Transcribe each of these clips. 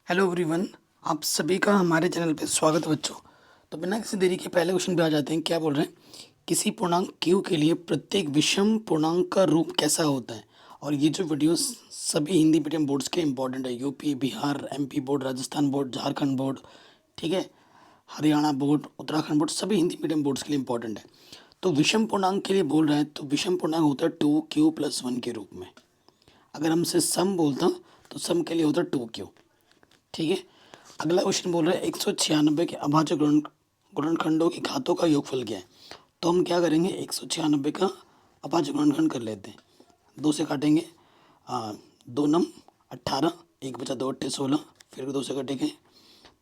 Hello everyone. आप सभी का हमारे चैनल पे स्वागत है बच्चों। तो बिना किसी देरी के पहले क्वेश्चन पे आ जाते हैं। क्या बोल रहे हैं? किसी पूर्णांक q के लिए प्रत्येक विषम पूर्णांक का रूप कैसा होता है। और ये जो वीडियोस सभी हिंदी मीडियम बोर्ड्स के इंपॉर्टेंट है। UP, Bihar, MP board, Rajasthan board, Jharkhand board, ठीक है, हरियाणा बोर्ड, उत्तराखंड बोर्ड, सभी हिंदी मीडियम बोर्ड्स के लिए इंपॉर्टेंट है। तो विषम पूर्णांक के लिए बोल रहे हैं तो विषम पूर्णांक होता है 2q+1 के रूप में। अगर हमसे सम बोलता तो सम के लिए होता है 2q। ठीक है। अगला क्वेश्चन बोल रहा है 196 के अभाज्य गुणनखंडों की घातों का योगफल क्या है। तो हम क्या करेंगे, 196 का अभाज्य गुणनखंड कर लेते हैं। दो से काटेंगे, दो नम 18, एक बचा, दो अट्ठे 16, फिर दो से कटेंगे,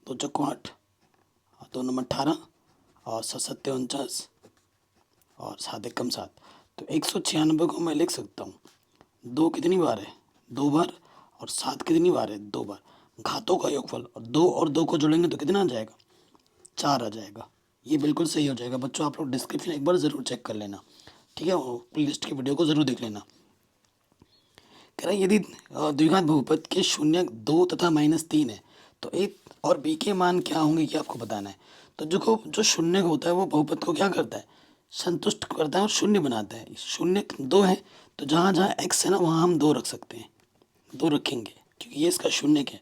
दो चक्को 8, दो नम 18, और सात सत्ते 49, और सात एक कम 7। तो 196 को मैं लिख सकता हूँ, दो कितनी बार है, दो बार, और सात कितनी बार है, दो बार। घातों का योगफल, और दो को जोड़ेंगे तो कितना आ जाएगा, 4 आ जाएगा। ये बिल्कुल सही हो जाएगा बच्चों। आप लोग डिस्क्रिप्शन एक बार ज़रूर चेक कर लेना, ठीक है, और प्ले लिस्ट की वीडियो को ज़रूर देख लेना। कह रहा है यदि द्विघात बहुपद के शून्य 2 तथा -3 है तो एक और बी के मान क्या होंगे, ये आपको बताना है। तो जो शून्य होता है वो बहुपद को क्या करता है, संतुष्ट करता है और शून्य बनाता है। शून्य 2 है तो जहाँ जहाँ एक्स है ना वहाँ हम 2 रख सकते हैं, 2 रखेंगे क्योंकि ये इसका शून्य है।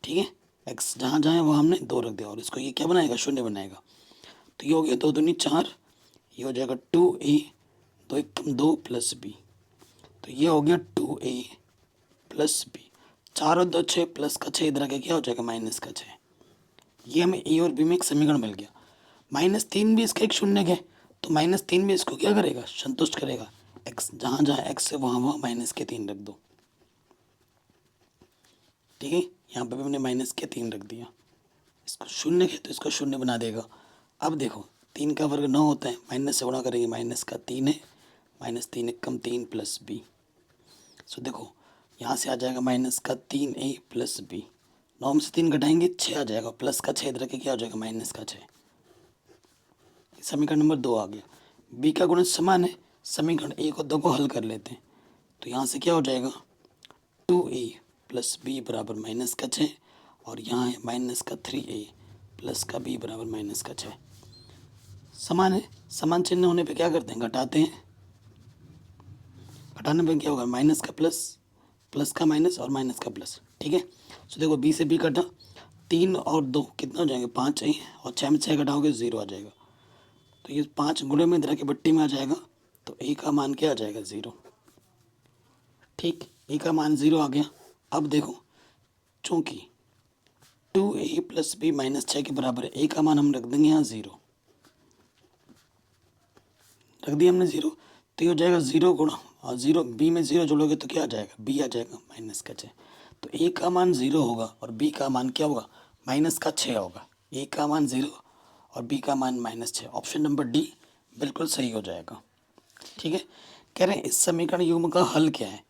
ठीक है, एक्स जहाँ जहाँ है वहाँ हमने 2 रख दिया और इसको ये क्या बनाएगा, शून्य बनाएगा। तो ये हो गया 2 दूनी 4, ये हो जाएगा 2a, 2 एक 2 प्लस बी। तो ये हो गया 2a प्लस बी। 4 और 2 6, प्लस का 6 इधर आके क्या हो जाएगा, माइनस का 6। ये हमें ए और बी में एक समीकरण मिल गया। -3 भी इसका एक शून्य है, तो -3 भी इसको क्या करेगा, संतुष्ट करेगा। एक्स जहाँ जहाँ एक्स है वहाँ वहाँ -3 रख दो। ठीक है, यहाँ पे भी हमने -3 रख दिया। इसको शून्य है तो इसको शून्य बना देगा। अब देखो 3 का वर्ग 9 होता है, माइनस से गुणा करेंगे, माइनस का 3 है, -3 एक कम 3 प्लस बी। सो देखो यहाँ से आ जाएगा -3a प्लस बी। 9 में से 3 घटाएंगे 6 आ जाएगा, प्लस का 6 इधर के क्या हो जाएगा, माइनस का 6। समीकरण नंबर 2 आ गया। बी का गुणज समान है, समीकरण 1 और 2 को हल कर लेते हैं। तो यहाँ से क्या हो जाएगा, 2a प्लस बी बराबर माइनस का 6, और यहाँ है माइनस का 3a प्लस का बी बराबर माइनस का 6। समान है, समान चिन्ह होने पे क्या करते हैं, घटाते हैं। घटाने पे क्या होगा, माइनस का प्लस, प्लस का माइनस और माइनस का प्लस। ठीक है, तो देखो बी से बी कटा, 3 और 2 कितना हो जाएंगे, 5 है, और 6 में 6 घटाओगे 0 आ जाएगा। तो ये 5 गुणे में इधर के बट्टी में आ जाएगा, तो ए का मान क्या आ जाएगा, 0। ठीक, ए का मान 0 आ गया। अब देखो चूंकि 2a प्लस बी -6 के बराबर है, ए का मान हम रख देंगे यहाँ 0, रख दिया हमने 0। तो ये हो जाएगा 0 गुणा, और 0 बी में 0 जोड़ोगे तो क्या आ जाएगा, बी आ जाएगा माइनस का 6। तो ए का मान 0 होगा और बी का मान क्या होगा, माइनस का 6 होगा। ए का मान 0 और बी का मान -6। ऑप्शन नंबर डी बिल्कुल सही हो जाएगा। ठीक है, कह रहे हैं इस समीकरण युग्म का हल क्या है।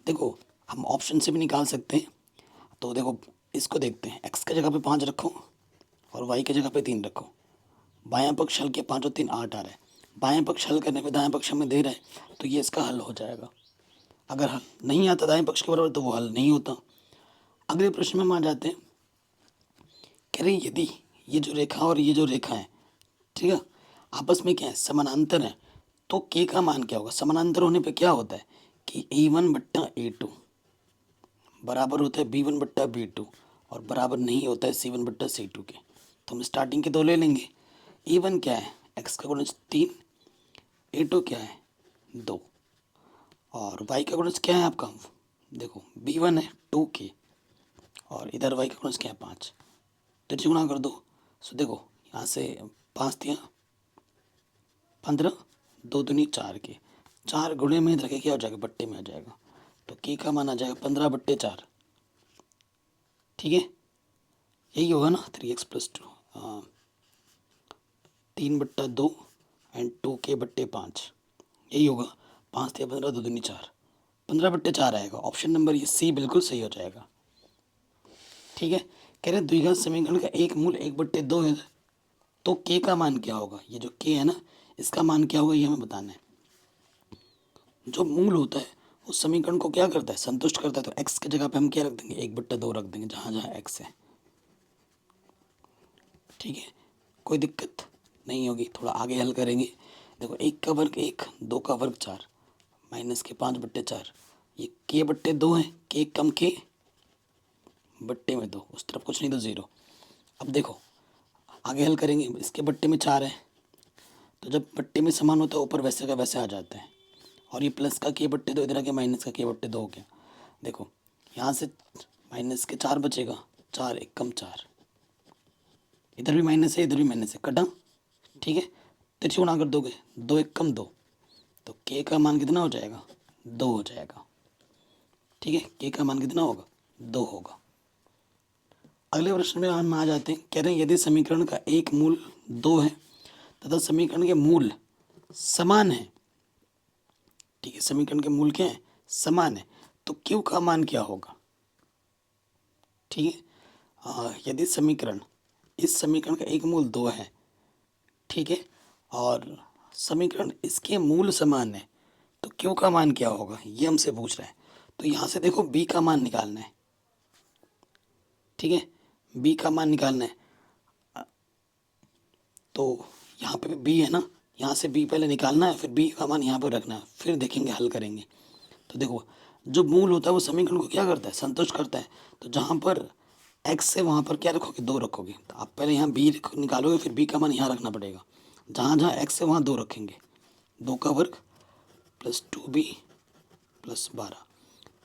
देखो हम ऑप्शन से भी निकाल सकते हैं। तो देखो इसको देखते हैं, एक्स की जगह पे 5 रखो और वाई की जगह पे 3 रखो। बायां पक्ष हल किया, 5 और 3 8 आ रहा है। बाएं पक्ष हल करने पे दाएं पक्ष हमें दे रहा है, तो ये इसका हल हो जाएगा। अगर हल नहीं आता दाएं पक्ष के बराबर तो वो हल नहीं होता। अगले प्रश्न में हम आ जाते हैं। कह रहे यदि ये जो रेखा और ये जो रेखा है, ठीक है, आपस में क्या है, समानांतर है, तो के का मान क्या होगा। समानांतर होने पे क्या होता है कि A1/A2 बराबर होता है B1/B2, और बराबर नहीं होता है C1/C2 के। तो हम स्टार्टिंग के दो ले लेंगे। A1 क्या है, एक्स का गुणज 3, A2 क्या है, 2, और y का गुणज क्या है आपका, देखो B1 है 2 के, और इधर y का गुणज क्या है 5। तो गुणा कर दो। सो देखो यहाँ से 5 दिया 15, 2 दूनी 4 के, 4 गुणे में इधर के क्या हो जाएगा, बट्टे में आ जाएगा। तो के का मान आ जाएगा 15/4। ठीक है, यही होगा ना, 3x + 2, 3/2 एंड 2k/5, यही होगा। 5 या 15, 2 दूनी 4, 15/4 आएगा। ऑप्शन नंबर ये सी बिल्कुल सही हो जाएगा। ठीक है, कह रहे द्विघात समीकरण का एक मूल 1/2 है, तो के का मान क्या होगा। ये जो के है ना, इसका मान क्या होगा ये हमें बताना है। जो मूल होता है उस समीकरण को क्या करता है, संतुष्ट करता है। तो एक्स की जगह पे हम क्या रख देंगे, 1/2 रख देंगे जहाँ जहाँ एक्स है। ठीक है, कोई दिक्कत नहीं होगी। थोड़ा आगे हल करेंगे। देखो 1 का वर्ग 1, 2 का वर्ग 4, माइनस के 5/4। ये k/2 है, k कम के बट्टे में 2, उस तरफ कुछ नहीं तो 0। अब देखो आगे हल करेंगे। इसके बट्टे में 4 है, तो जब बट्टे में समान होता है ऊपर वैसे का वैसे आ जाता है। और ये प्लस का k/2 इधर आके माइनस का k/2 हो गया। देखो यहाँ से माइनस के 4 बचेगा, 4 1 कम 4, इधर भी माइनस है इधर भी माइनस है, कटा। ठीक है, तिरछी गुणा कर दोगे, 2 1 कम 2, तो k का मान कितना हो जाएगा, 2 हो जाएगा। ठीक है, k का मान कितना होगा, 2 होगा। अगले प्रश्न में हम आ जाते हैं। कह रहे हैं यदि समीकरण का एक मूल 2 है तथा समीकरण के मूल समान है। ठीक है, समीकरण के मूल क्या है, समान है, तो q का मान क्या होगा। ठीक है, यदि समीकरण, इस समीकरण का एक मूल 2 है, ठीक है, और समीकरण इसके मूल समान है, तो q का मान क्या होगा, ये हमसे पूछ रहा है। तो यहाँ से देखो b का मान निकालना है। ठीक है, b का मान निकालना है। तो यहाँ पे b है ना, यहाँ से b पहले निकालना है, फिर b का मान यहाँ पर रखना है, फिर देखेंगे हल करेंगे। तो देखो जो मूल होता है वो समीकरण को क्या करता है, संतुष्ट करता है। तो जहाँ पर x है वहाँ पर क्या रखोगे, 2 रखोगे। तो आप पहले यहाँ b निकालोगे, फिर b का मान यहाँ रखना पड़ेगा। जहाँ जहाँ x है वहाँ 2 रखेंगे। 2 का वर्ग प्लस 2b प्लस 12।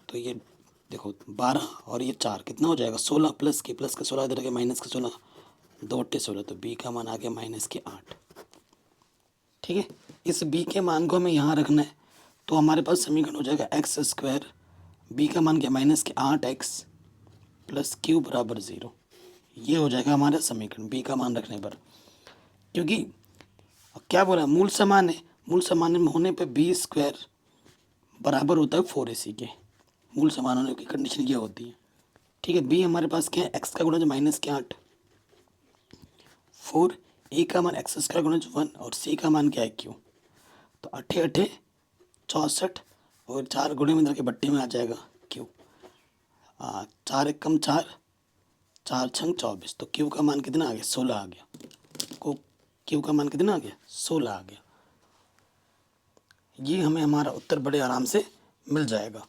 तो ये देखो 12 और ये 4 कितना हो जाएगा, 16, प्लस के 16 इधर के माइनस के 16, 2 8 16, तो b का मान आ गया माइनस के 8। ठीक है, इस b के मान को हमें यहाँ रखना है। तो हमारे पास समीकरण हो जाएगा एक्स स्क्वायर, b का मान क्या, माइनस के 8x प्लस क्यू बराबर 0। ये हो जाएगा हमारा समीकरण b का मान रखने पर। क्योंकि क्या बोला, मूल समान है, मूल समान होने पे बी स्क्वायर बराबर होता है 4ac के। मूल समान होने की कंडीशन ये होती है। ठीक है, बी हमारे पास क्या है, एक्स का गुणज माइनस के 8, 4, ए का मान एक्स स्क्वायर गुणज 1 और सी का मान क्या है क्यू। तो 8 8 64 और 4 गुणे में इधर के बट्टे में आ जाएगा क्यू। 4 1 कम 4, 4 छंग 24, तो क्यू का मान कितना आ गया, 16 आ गया। को क्यू का मान कितना आ गया, 16 आ गया। ये हमें हमारा उत्तर बड़े आराम से मिल जाएगा।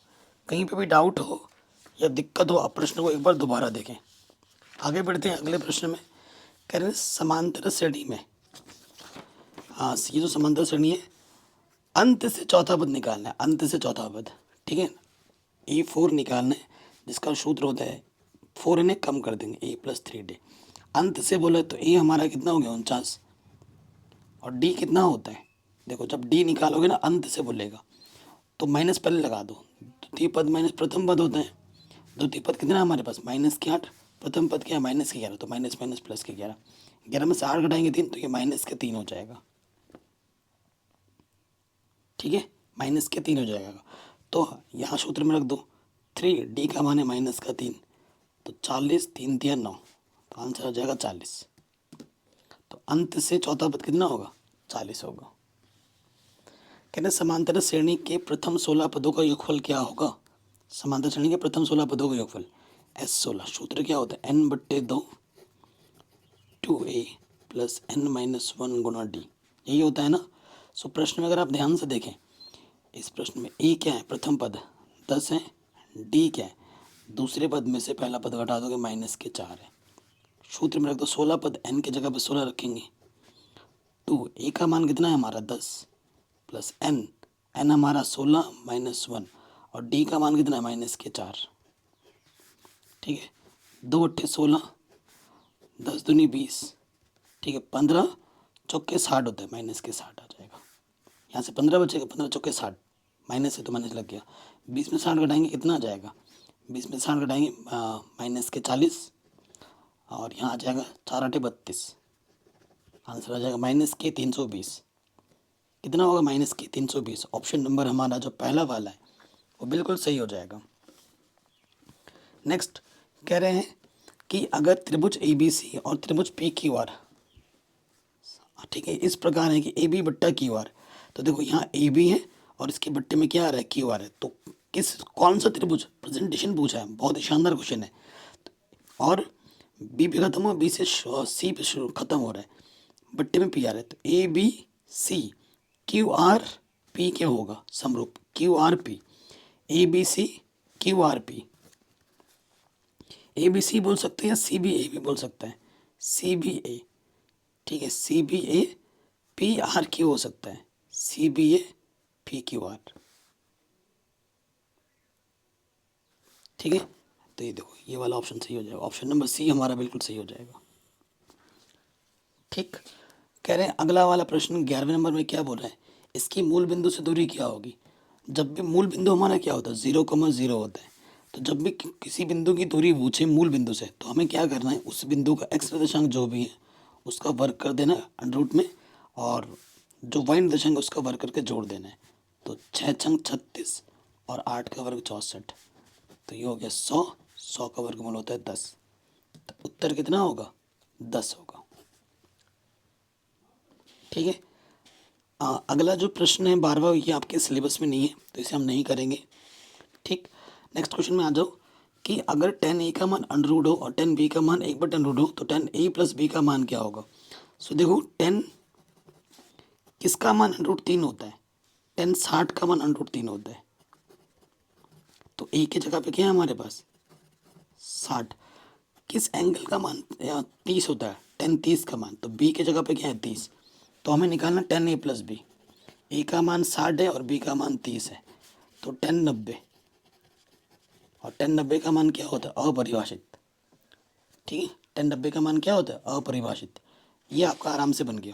कहीं पे भी डाउट हो या दिक्कत हो आप प्रश्न को एक बार दोबारा देखें। आगे बढ़ते हैं अगले प्रश्न में। कह रहे हैं समांतर श्रेणी में, हाँ ये जो समांतर श्रेणी है, अंत से चौथा पद निकालना है, अंत से चौथा पद। ठीक है, A4 निकालना है, जिसका सूत्र होता है 4 इन्हें कम कर देंगे a + 3d। अंत से बोले तो a हमारा कितना हो गया 49, और d कितना होता है, देखो जब d निकालोगे ना अंत से बोलेगा तो माइनस पहले लगा दो। द्वितीय पद माइनस प्रथम पद होता है। द्वितीय पद कितना है हमारे पास, माइनस के 8, प्रथम पद क्या है माइनस के 11, तो माइनस माइनस प्लस के 11, 11 में से 8 घटाएंगे 3, तो ये माइनस के 3 हो जाएगा। ठीक है, माइनस के 3 हो जाएगा। तो यहाँ सूत्र में रख दो 3d का मान है माइनस का 3, तो 40, 3 3 9, तो आंसर हो जाएगा 40। तो अंत से चौथा पद कितना होगा, 40 होगा। कहते समांतर श्रेणी के प्रथम 16 पदों का योगफल क्या होगा। समांतर श्रेणी के प्रथम 16 पदों का योगफल S16। सूत्र क्या होता है, n/2 2a प्लस n-1 गुणा d, यही होता है ना। सो प्रश्न में अगर आप ध्यान से देखें, इस प्रश्न में a क्या है, प्रथम पद 10 है, d क्या है, दूसरे पद में से पहला पद घटा दोगे माइनस के 4 है। सूत्र में रख दो 16 पद, n की जगह पर 16 रखेंगे। 2 a का मान कितना है हमारा 10 प्लस n हमारा 16 -1 और d का मान कितना है माइनस के 4। ठीक है, 2 8 16, 10 दूनी 20, ठीक है, 15 चौके 60 होता है, माइनस के 60 आ जाएगा। यहाँ से 15 बचेगा, 15 चौके 60, माइनस है तो माइनस लग गया। 20 में 60 घटाएंगे कितना आ जाएगा, 20 में 60 घटाएंगे माइनस के 40, और यहाँ आ जाएगा 4 8 32, आंसर आ जाएगा माइनस के 320। कितना होगा, माइनस के 320। ऑप्शन नंबर हमारा जो पहला वाला है वो बिल्कुल सही हो जाएगा। नेक्स्ट कह रहे हैं कि अगर त्रिभुज ABC और त्रिभुज PQR, ठीक है, इस प्रकार है कि AB बट्टा QR, तो देखो यहाँ AB है और इसके बट्टे में क्या आ रहा है, QR है, तो कौन सा त्रिभुज प्रेजेंटेशन पूछा है, बहुत ही शानदार क्वेश्चन है। और बी पे खत्म हुआ, बी से सी पे शुरू खत्म हो रहा है, बट्टे में पी आ रहा है, तो A B C Q R P क्या होगा समरूप, Q R P, A B C Q R P. A B C बोल सकते हैं या सी बी ए भी बोल सकते हैं, सी बी ए, ठीक है, C B A P R Q हो सकता है, C B A P Q R, ठीक है। तो ये देखो ये वाला ऑप्शन सही हो जाएगा, ऑप्शन नंबर सी हमारा बिल्कुल सही हो जाएगा, ठीक। कह रहे हैं अगला वाला प्रश्न 11वें नंबर में क्या बोल रहा है, इसकी मूल बिंदु से दूरी क्या होगी। जब भी मूल बिंदु हमारा क्या होता है 0,0 होता है, तो जब भी किसी बिंदु की दूरी पूछे मूल बिंदु से, तो हमें क्या करना है, उस बिंदु का एक्स निर्देशांक जो भी है उसका वर्ग कर देना है अंडर रूट में, और जो वाई निर्देशांक है उसका वर्ग करके जोड़ देना है। तो 6 छंग 36 और 8 का वर्ग 64, तो ये हो गया 100, 100 का वर्गमूल होता है 10, तो उत्तर कितना होगा 10 होगा, ठीक है। अगला जो प्रश्न है 12वां, ये आपके सिलेबस में नहीं है तो इसे हम नहीं करेंगे, ठीक। नेक्स्ट क्वेश्चन में आ जाओ कि अगर 10a का मान अंडर रूट हो और 10b का मान 1/√हो तो 10a प्लस b का मान क्या होगा। सो देखो 10 किसका मान √3 होता है, 10 60 का मान √3 होता है, तो a की जगह पे क्या है हमारे पास 60, किस एंगल का मान 30 होता है, 10 30 का मान, तो b की जगह पे क्या है 30, तो हमें निकालना 10a प्लस b, a का मान 60 है और b का मान 30 है, तो 10 90, और 10 90 का मान क्या होता है अपरिभाषित, ठीक है। 10 90 का मान क्या होता है अपरिभाषित, ये आपका आराम से बन गया।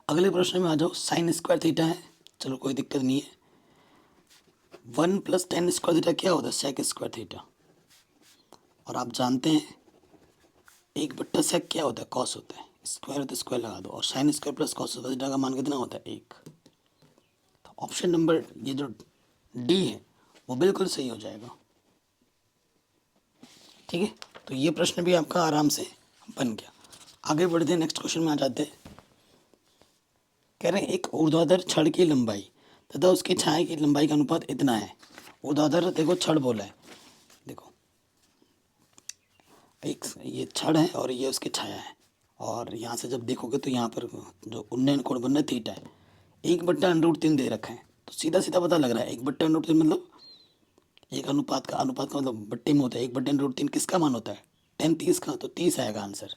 अगले प्रश्न में आ जाओ, साइन स्क्वायर थीटा है, चलो कोई दिक्कत नहीं है, 1 + tan स्क्वायर थीटा क्या होता है सेक स्क्वायर थीटा, और आप जानते हैं 1/sec क्या होता है कॉस होता है, स्क्वायर होता है स्क्वायर लगा दो, और sine square plus cos theta का मान कितना होता है 1, तो ऑप्शन नंबर ये जो डी है वो बिल्कुल सही हो जाएगा, ठीक है। तो ये प्रश्न भी आपका आराम से बन गया। आगे बढ़ते हैं, नेक्स्ट क्वेश्चन में आ जाते हैं। कह रहे हैं एक ऊर्ध्वाधर छड़ की लंबाई तथा उसकी छाया की लंबाई का अनुपात इतना है। ऊर्ध्वाधर देखो छड़ बोला है, देखो एक ये छड़ है और ये उसकी छाया है, और यहाँ से जब देखोगे तो यहाँ पर जो उन्नयन कोण बन रहा है थीटा है, 1/√3 दे रखा है, तो सीधा सीधा पता लग रहा है 1/√3 मतलब एक अनुपात का मतलब बट्टे में होता है, 1/√3 किसका मान होता है 10 30 का, तो 30 आएगा आंसर।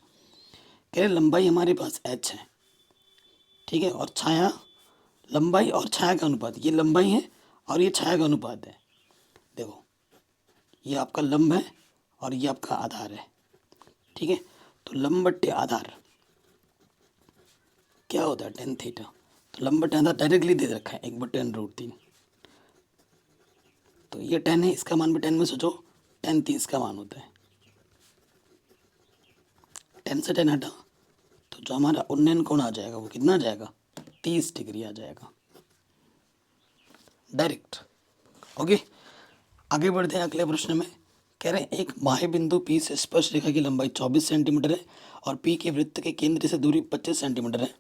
कह रहे लंबाई हमारे पास h है, ठीक है, और छाया, लंबाई और छाया का अनुपात, ये लंबाई है और ये छाया का अनुपात है, देखो ये आपका लंब है और ये आपका आधार है, ठीक है। तो लंब बट्टे आधार क्या होता है 10 थीटा, तो लंब बट्टे आधार डायरेक्टली दे रखा है 1/√3, तो ये 10 है, इसका मान भी 10 में सोचो, 10 30 का मान होता है, 10 से 10 हटा तो जो हमारा उन्नयन कोण आ जाएगा वो कितना आ जाएगा 30 डिग्री आ जाएगा डायरेक्ट, ओके। आगे बढ़ते हैं अगले प्रश्न में। कह रहे हैं एक बाह्य बिंदु P से स्पर्श रेखा की लंबाई 24 सेंटीमीटर है और P के वृत्त के केंद्र से दूरी 25 सेंटीमीटर है,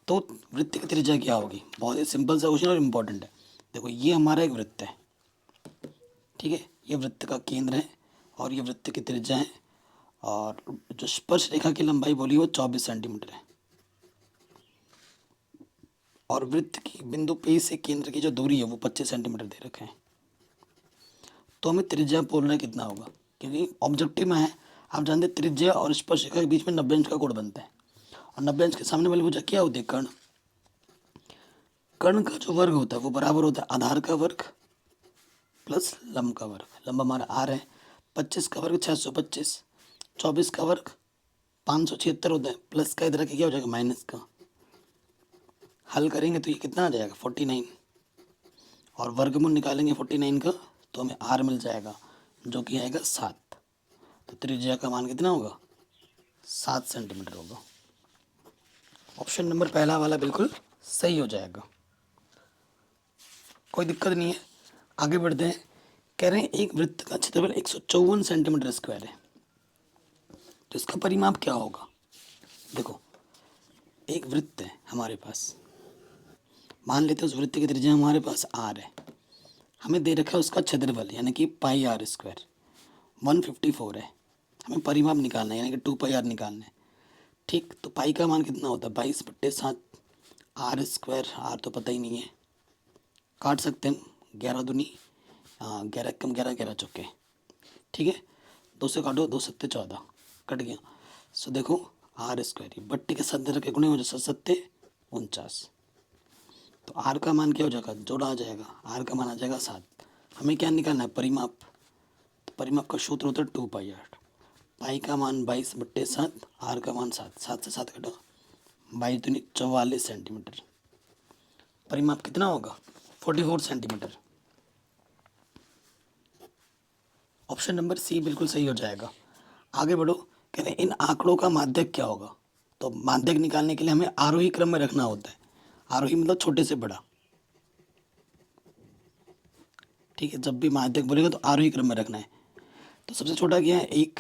तो वृत्त की त्रिज्या क्या होगी। बहुत ही सिंपल सा क्वेश्चन और इम्पोर्टेंट है। देखो ये हमारा एक वृत्त है, ठीक है, ये वृत्त का केंद्र है और ये वृत्त की त्रिज्या है, और जो स्पर्श रेखा की लंबाई बोली वो 24 सेंटीमीटर है, और वृत्त की बिंदु P से केंद्र की जो दूरी है वो 25 सेंटीमीटर दे रखे हैं, तो हमें त्रिज्या बोलना कितना होगा, क्योंकि ऑब्जेक्टिव में है, आप जानते हैं त्रिज्या और स्पर्श रेखा के बीच में 90 अंश का कोण बनता है, और 90 अंश के सामने वाली भुजा क्या होती है कर्ण, कर्ण का जो वर्ग होता है वो बराबर होता है आधार का वर्ग प्लस लंब का वर्ग, लंब हमारा आर है, 25 का वर्ग 625, 24 का वर्ग 576 होता है, प्लस का इधर के क्या हो जाएगा माइनस का, हल करेंगे तो ये कितना आ जाएगा 49, और वर्गमूल निकालेंगे 49 का तो हमें आर मिल जाएगा जो कि आएगा 7, तो त्रिज्या का मान कितना होगा 7 सेंटीमीटर होगा। ऑप्शन नंबर पहला वाला बिल्कुल सही हो जाएगा, कोई दिक्कत नहीं है। आगे बढ़ते हैं। कह रहे हैं एक वृत्त का क्षेत्रफल 154 सेंटीमीटर स्क्वायर है, तो इसका परिमाप क्या होगा। देखो एक वृत्त है हमारे पास, मान लेते हैं उस वृत्त की त्रिज्या हमारे पास आर है, हमें दे रखा है उसका क्षेत्रफल यानी कि पाई आर स्क्वायर 154 है। हमें परिमाप निकालना है यानी कि 2 पाई आर निकालना है। ठीक, तो पाई का मान कितना होता है 22/7। आर स्क्वायर, आर तो पता ही नहीं है, काट सकते हैं। 11 दूनी 11 कम 11 11 चौके, ठीक है। 2 से काटो, 2 7 14 कट गया। सो देखो आर स्क्वायर बट्टी के 7 रखे गुणे हो जाए 7 7 49। तो आर का मान क्या हो जाएगा, जोड़ा आ जाएगा, आर का मान आ जाएगा 7। हमें क्या निकालना है, परिमाप। तो परिमाप का सूत्र होता है 2 पाई आर। पाई का मान 22/7, आर का मान 7, 7 से 7 कटा, 22 दूनी 44 सेंटीमीटर। परिमाप कितना होगा 44 सेंटीमीटर। ऑप्शन नंबर सी बिल्कुल सही हो जाएगा। आगे बढ़ो, कहते हैं इन आंकड़ों का माध्यक क्या होगा। तो माध्यक निकालने के लिए हमें आरोही क्रम में रखना होता है। आरोही मतलब छोटे से बड़ा, ठीक है। जब भी माध्यक बोलेगा तो आरोही क्रम में रखना है। तो सबसे छोटा क्या है, एक,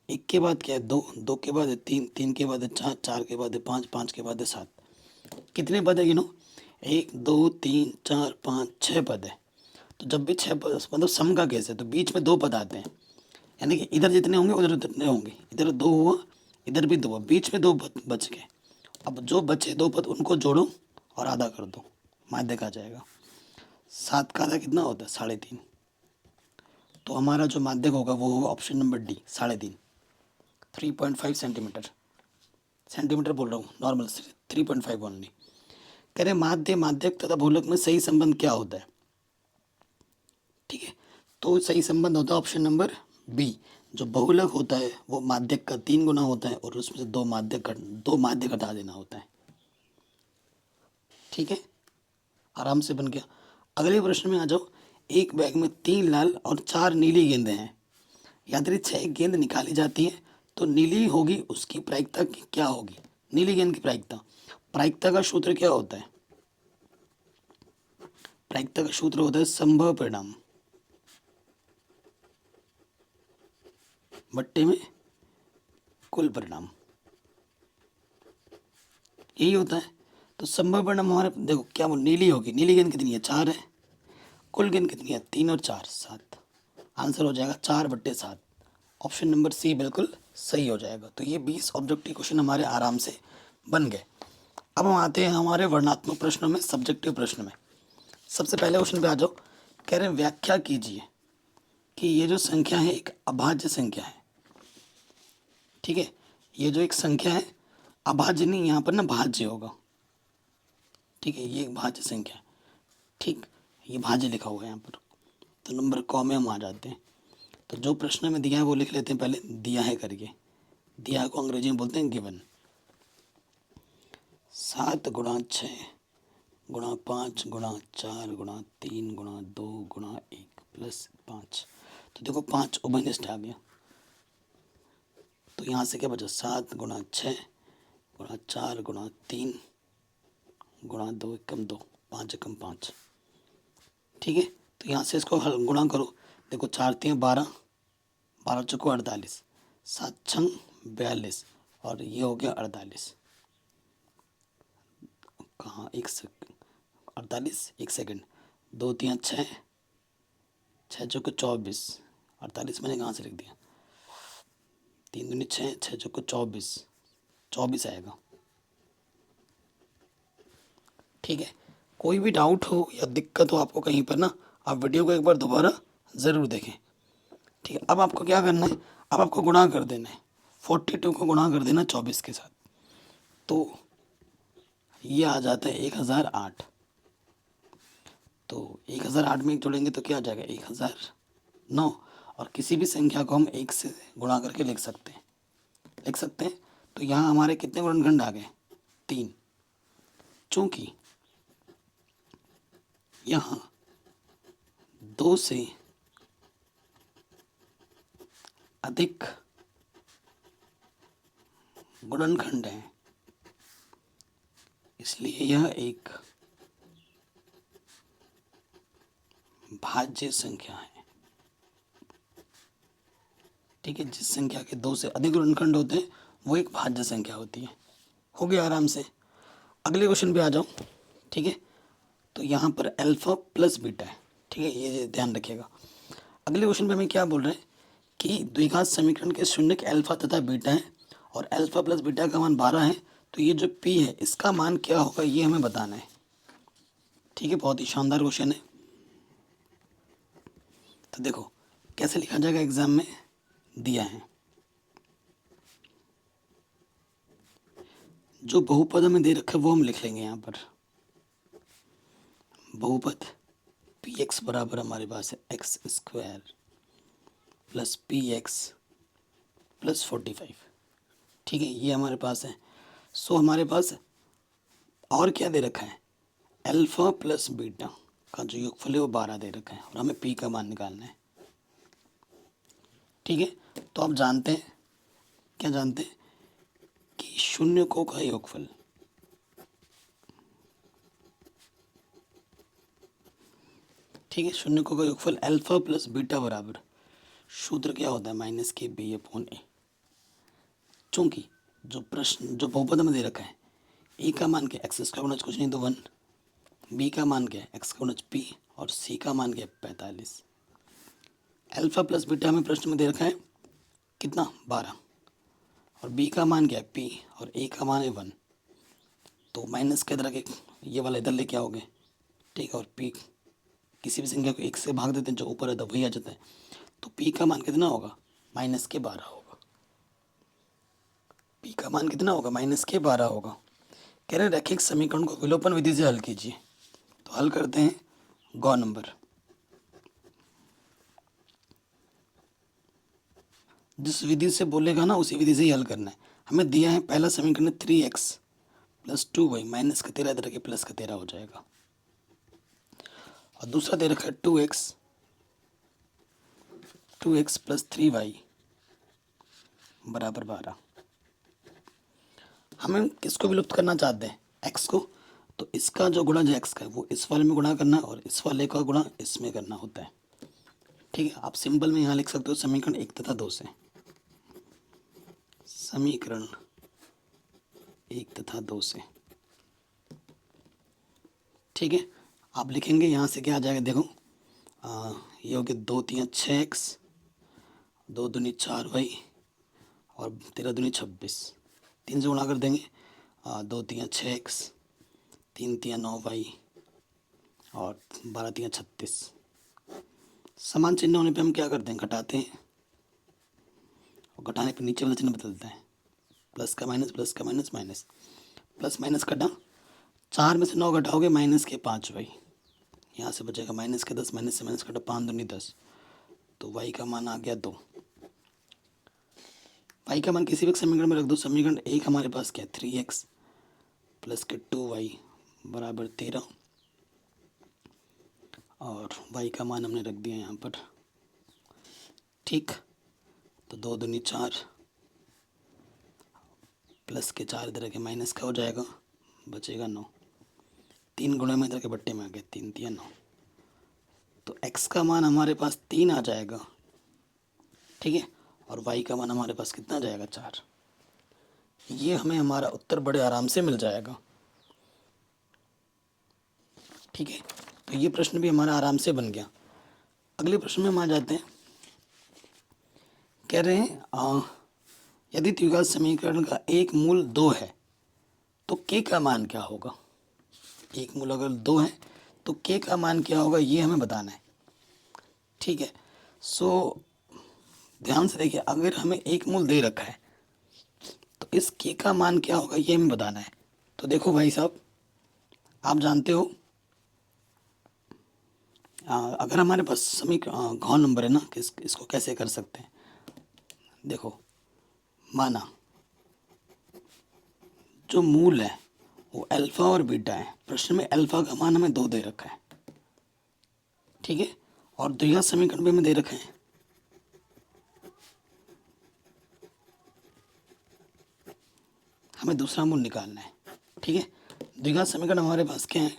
एक के बाद क्या है, दो, दो के बाद है तीन, तीन के बाद है चार, चार के बाद है पाँच, पाँच के बाद है सात। कितने पद है गिनो, 1 2 3 4 5 6 पद है। तो जब भी 6 पद मतलब सम का केस है तो बीच में 2 पद आते हैं, यानी कि इधर जितने होंगे उधर उतने होंगे। इधर 2 हुआ, इधर भी 2 हुआ, बीच में 2 पद बच गए। अब जो बचे 2 पद उनको जोड़ो और आधा कर दो, माध्यक आ जाएगा। 7 का आधा कितना होता है 3.5। तो हमारा जो माध्यक होगा वो होगा option number D 3.5, 3.5 centimetre. Centimetre बोल रहा हूँ, नॉर्मल 3.5 ओनली। कह रहे माध्य माध्यक तथा बहुलक में सही संबंध क्या होता है, ठीक है। तो सही संबंध होता है ऑप्शन नंबर बी। जो बहुलक होता है वो माध्यक का 3 गुना होता है और उसमें से 2 माध्यक हटा देना होता है, ठीक है। आराम से बन गया। अगले प्रश्न में आ जाओ। एक बैग में 3 लाल और 4 नीली गेंदें हैं। यदि 6 गेंद निकाली जाती है तो नीली होगी उसकी प्रायिकता क्या होगी। नीली गेंद की प्रायिकता, प्रायिकता का सूत्र क्या होता है, प्रायिकता का सूत्र होता है संभव परिणाम बट्टे में कुल परिणाम, यही होता है। तो संभव परिणाम हमारे देखो क्या बोल, नीली होगी, नीली गेंद कितनी है 4 है, कुल गेंद कितनी है 3 और 4 7। आंसर हो जाएगा 4/7। ऑप्शन नंबर सी बिल्कुल सही हो जाएगा। तो ये 20 ऑब्जेक्टिव क्वेश्चन हमारे आराम से बन गए। अब हम आते हैं हमारे वर्णात्मक प्रश्नों में, सब्जेक्टिव प्रश्न में। सबसे पहले क्वेश्चन पे आ जाओ। कह रहे हैं व्याख्या कीजिए कि ये जो संख्या है एक अभाज्य संख्या है, ठीक है। ये जो एक संख्या है अभाज्य नहीं, यहाँ पर ना भाज्य होगा, ठीक है। ये एक भाज्य संख्या है, ठीक, ये भाज्य लिखा हुआ है यहाँ पर। तो नंबर कौ में हम आ जाते हैं। तो जो प्रश्न में दिया है वो लिख लेते हैं पहले, दिया है करके। दिया को अंग्रेजी में बोलते हैं गिवन। 7 × 6 × 5 × 4 × 3 × 2 × 1 तो देखो 5 ओबनिस्ट आ गया। तो यहाँ से क्या बचा 7 × 6 × 4 × 3 × 2 = 2, 5 × 5, ठीक है। तो यहाँ से इसको गुणा करो। देखो 4 3 12, 12 चौको 48, 7 6 42 और ये हो गया 48। कहाँ 48, 1 सेकंड, 2 3 6, 6 चौको 24, 48 मैंने कहाँ से लिख दिया, 3 दूनी 6, 6 चौको 24, 24 आएगा, ठीक है। कोई भी डाउट हो या दिक्कत हो आपको कहीं पर ना, आप वीडियो को एक बार दोबारा ज़रूर देखें, ठीक है। अब आपको क्या करना है, अब आपको गुणा कर देना है, 42 को गुणा कर देना 24 के साथ। तो ये आ जाता है 1008। तो 1008 में एक जोड़ेंगे तो क्या आ जाएगा 1009। और किसी भी संख्या को हम 1 से गुणा करके लिख सकते हैं। तो यहाँ हमारे कितने गुणनखंड आ गए 3। चूँकि यहाँ 2 से अधिक गुणनखंड हैं इसलिए यह एक भाज्य संख्या है, ठीक है। जिस संख्या के 2 से अधिक गुणनखंड होते हैं वो एक भाज्य संख्या होती है। हो गया आराम से। अगले क्वेश्चन पे आ जाओ, ठीक है। तो यहाँ पर अल्फा प्लस बीटा है, ठीक है, ये ध्यान रखिएगा। अगले क्वेश्चन पे हमें क्या बोल रहे हैं कि द्विघात समीकरण के शून्य अल्फा तथा बीटा है और अल्फा प्लस बीटा का मान 12 है, तो ये जो पी है इसका मान क्या होगा ये हमें बताना है। ठीक है, बहुत ही शानदार क्वेश्चन है। तो देखो कैसे लिखा जाएगा, एग्जाम में दिया है। जो बहुपद हमें दे रखा है वो हम लिख लेंगे यहाँ पर। बहुपद पी एक्स बराबर हमारे पास है x square plus P x plus 45। ठीक है, ये हमारे पास है। सो हमारे पास और क्या दे रखा है, अल्फा प्लस बीटा का जो योगफल है वो 12 दे रखा है और हमें पी का मान निकालना है। ठीक है, तो आप जानते हैं, क्या जानते हैं कि शून्यकों का योगफल ठीक है, शून्यकों का योगफल अल्फा प्लस बीटा बराबर सूत्र क्या होता है, माइनस के बी अपॉन ए। चूंकि जो प्रश्न जो बहुपद में दे रखा है, ए का मान क्या एक्स का गुणज कुछ नहीं तो 1, बी का मान क्या है एक्स का गुणज पी और सी का मान क्या है 45। अल्फा प्लस बीटा हमें प्रश्न में दे रखा है कितना 12 और बी का मान क्या है पी और ए का मान है 1। तो माइनस के इधर के ये वाला इधर लेके आओगे। ठीक है, और पी किसी भी संख्या को 1 से भाग देते हैं, जो ऊपर है तो वही आ जाता है। तो पी का मान कितना होगा, माइनस के 12 होगा। पी का मान कितना होगा, माइनस के 12 होगा। कह रहे रैखिक समीकरण को विलोपन विधि से हल कीजिए। तो हल करते हैं गौ नंबर। जिस विधि से बोलेगा ना उसी विधि से ही हल करना है। हमें दिया है पहला समीकरण 3x प्लस 2y माइनस का 13 इधर के प्लस का 13 हो जाएगा और दूसरा दे रखा है 2x प्लस 3y बराबर 12। हमें किसको विलुप्त करना चाहते हैं, x को। तो इसका जो गुणा जो x का है वो इस वाले में गुणा करना है और इस वाले का गुणा इसमें करना होता है। ठीक है, आप सिंपल में यहाँ लिख सकते हो समीकरण 1 तथा 2 से। समीकरण 1 तथा 2 से। ठीक है, आप लिखेंगे यहाँ से क्या आ जाएगा, देखो ये हो गया 2 3 6x 2 दूनी 4y और 13 दूनी 26। 3 से गुणा कर देंगे 2 3 6x 3 3 9y और 12 3 36। समान चिन्ह होने पे हम क्या करते हैं, घटाते हैं और घटाने पे नीचे वाला चिन्ह बदलते हैं। प्लस का माइनस प्लस का माइनस माइनस प्लस माइनस कटा, 4 में से 9 घटाओगे माइनस के 5 वाई, यहाँ से बचेगा माइनस के 10 माइनस से माइनस कटा 5 दूनी 10, तो वाई का मान आ गया 2। वाई का मान किसी भी समीकरण में रख दो। समीकरण 1 हमारे पास क्या है 3x प्लस के 2y बराबर 13 और वाई का मान हमने रख दिया यहाँ पर। ठीक, तो 2 दूनी 4 प्लस के 4 इधर के माइनस का हो जाएगा, बचेगा 9। 3 गुणे में इधर के बट्टे में आ गया 3 3 9, तो x का मान हमारे पास 3 आ जाएगा। ठीक है, और y का मान हमारे पास कितना आ जाएगा 4। ये हमें हमारा उत्तर बड़े आराम से मिल जाएगा। ठीक है, तो ये प्रश्न भी हमारा आराम से बन गया। अगले प्रश्न में हम आ जाते हैं। कह रहे हैं यदि द्विघात समीकरण का एक मूल 2 है तो k का मान क्या होगा। एक मूल अगर 2 है तो k का मान क्या होगा ये हमें बताना है। ठीक है, सो ध्यान से देखिए, अगर हमें एक मूल दे रखा है तो इस k का मान क्या होगा ये हमें बताना है। तो देखो भाई साहब, आप जानते हो अगर हमारे पास समीकरण घन नंबर है ना, इसको कैसे कर सकते हैं। देखो, माना जो मूल है वो अल्फा और बीटा है। प्रश्न में अल्फा का मान हमें 2 दे रखा है। ठीक है, और द्विघात समीकरण में हमें दे रखे हैं हमें दूसरा मूल निकालना है। ठीक है, द्विघात समीकरण हमारे पास क्या है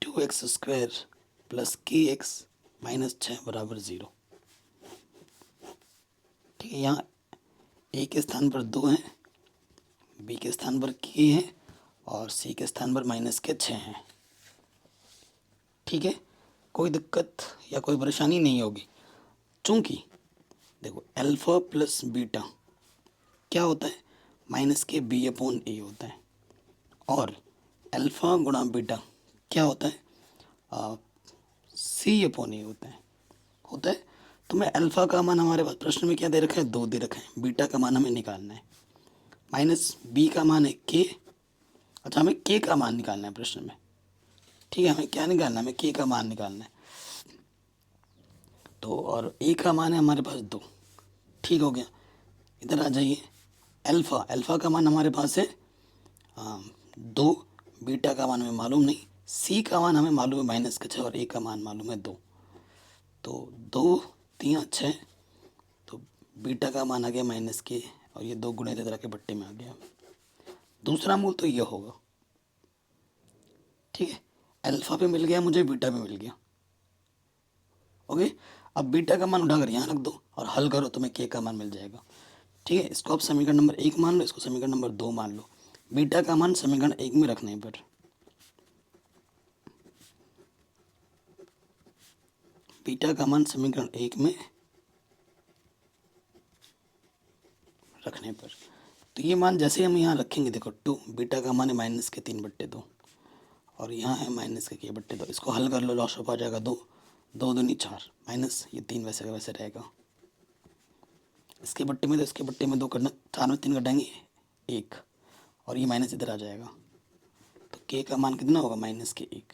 2x स्क्वायर प्लस के एक्स माइनस 6 बराबर 0। ठीक है, यहाँ ए के स्थान पर 2 है, बी के स्थान पर के है और सी के स्थान पर माइनस के 6 हैं। ठीक है, कोई दिक्कत या कोई परेशानी नहीं होगी, चूँकि देखो अल्फ़ा प्लस बीटा क्या होता है, माइनस के बी अपॉन ए होता है, और अल्फ़ा गुणा बीटा क्या होता है, सी अपॉन ए होता है। तो मैं अल्फ़ा का मान हमारे पास प्रश्न में क्या दे रखा है, 2 दे रखा है, बीटा का मान हमें निकालना है, माइनस बी का मान है के। अच्छा, हमें के का मान निकालना है प्रश्न में, ठीक है, हमें क्या निकालना है, हमें के का मान निकालना है। तो और ए का मान है हमारे पास 2, ठीक हो गया। इधर आ जाइए, अल्फ़ा का मान हमारे पास है 2, बीटा का मान हमें मालूम नहीं, सी का मान हमें मालूम है माइनस का 6, और ए का मान मालूम है 2। तो 2 3 6, तो बीटा का मान आ गया माइनस के, और ये 2 गुणे इधर के बट्टे में आ गया। दूसरा मूल तो ये होगा, ठीक है, अल्फ़ा पे मिल गया मुझे, बीटा पे मिल गया, ओके। अब बीटा का मान उठाकर यहाँ रख दो और हल करो, तुम्हें के का मान मिल जाएगा, ठीक है। इसको आप समीकरण नंबर 1 मान लो, इसको समीकरण नंबर 2 मान लो। बीटा का मान समीकरण 1 में रखने पर, बीटा का मान समीकरण 1 में रखने पर, तो ये मान जैसे हम यहाँ रखेंगे, देखो 2, बीटा का मान है माइनस के 3/2, और यहाँ है माइनस के 2, इसको हल कर लो, लॉस ऑफ आ जाएगा 2, 2 दूनी 4, माइनस ये 3 वैसे का वैसे रहेगा। इसके बट्टे में तो इसके बट्टे में 2 करना, 4 में 3 कटाएंगे 1, और ये माइनस इधर आ जाएगा, तो के का मान कितना होगा, माइनस के 1,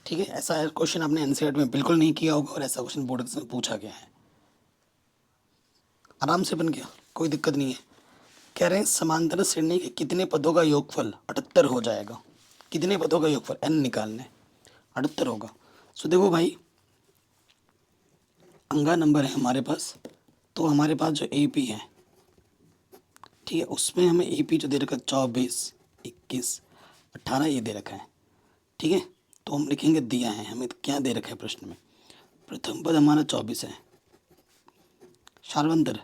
ठीक है। ऐसा क्वेश्चन आपने एनसीईआरटी में बिल्कुल नहीं किया होगा, और ऐसा क्वेश्चन बोर्ड से पूछा गया है, आराम से बन गया, कोई दिक्कत नहीं है। कह रहे हैं समांतर श्रेणी के कितने पदों का योगफल 78 हो जाएगा, कितने पदों का योगफल एन निकालने, 78 होगा। सो देखो भाई, अंगा नंबर है हमारे पास, तो हमारे पास जो ए पी है, ठीक है, उसमें हमें ए पी जो दे रखा है 24 21 18 ये दे रखा है, ठीक है। तो हम लिखेंगे दिया है हमें, तो क्या दे रखा है प्रश्न में, प्रथम पद हमारा 24 है, शार्वंतर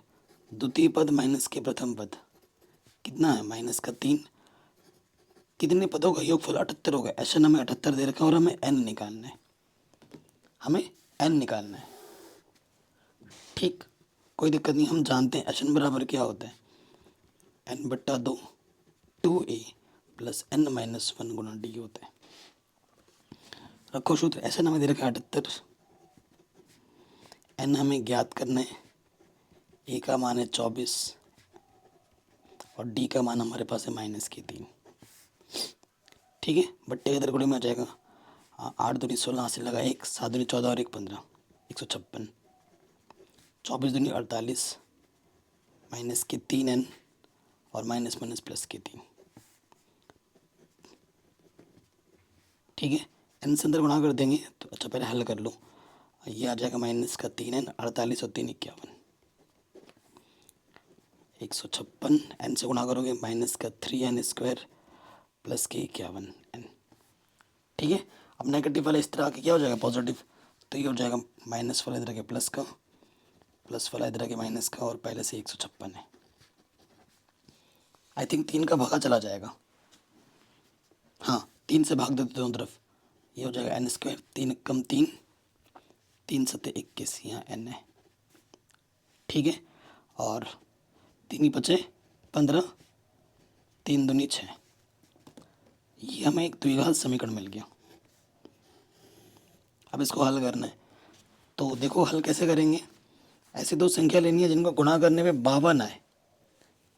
द्वितीय पद माइनस के प्रथम पद कितना है, माइनस का 3, कितने पदों का योगफल 78 होगा, ऐसा हमें 78 दे रखा है, और हमें एन निकालना है, हमें एन निकालना है, ठीक, कोई दिक्कत नहीं, हम जानते हैं एन बराबर क्या होता है, n/2 2a प्लस n-1 गुना डी होता है। रखो सूत्र, ऐसा हमें दे रखा है 78, एन हमें ज्ञात करना है, ए का मान है 24, और डी का मान हमारे पास है माइनस के 3, ठीक है। बट्टे के इधर गुणे में आ जाएगा, 8 दूनी 16 से लगा 1, 7 दूनी 14 और 1 15, 156, 24 दूनी 48, माइनस के 3n, और माइनस माइनस प्लस के 3, ठीक है। एन से अंदर गुणा कर देंगे, तो अच्छा पहले हल कर लो, ये आ जाएगा माइनस का 3n, 48 और 3 51, 156, एन से गुणा करोगे माइनस का 3n² प्लस के 51n, ठीक है। अब नेगेटिव वाला इस तरह के क्या हो जाएगा, पॉजिटिव, तो ये हो जाएगा माइनस वाला इधर के प्लस का, प्लस वाला इधर के माइनस का, और पहले से 156 है, आई थिंक 3 का भागा चला जाएगा, हाँ 3 से भाग देते दोनों तरफ, ये हो जाएगा n², 3 कम 3, 3 7 21, यहाँ n है, ठीक है। और 3 ही बचे 15, 3 दूनी 6, ये हमें एक द्विघात समीकरण मिल गया। अब इसको हल करना है, तो देखो हल कैसे करेंगे, ऐसी दो संख्या लेनी है जिनको गुणा करने पे 52 आए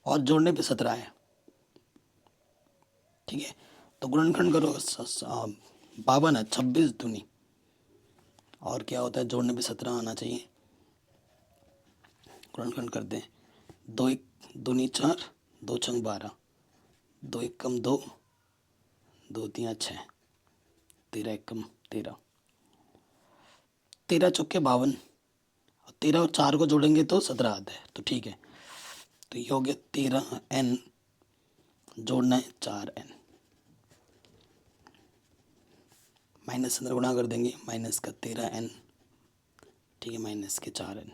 और जोड़ने पे 17 आए, ठीक है। तो गुणनखंड करो, 52 है, 26 दूनी, और क्या होता है, जोड़ने पे 17 आना चाहिए, गुणनखंड कर दें, 2 1 दूनी 4, 2 6 12, 2 1 कम 2, 2 3 6, 13 1 कम 13, 13 चौके 52, 13 और 4 को जोड़ेंगे तो 17 आता है, तो ठीक है। तो ये हो गया 13n, जोड़ना है 4n, माइनस अंदर गुणा कर देंगे, माइनस का 13n, ठीक है, माइनस के 4n,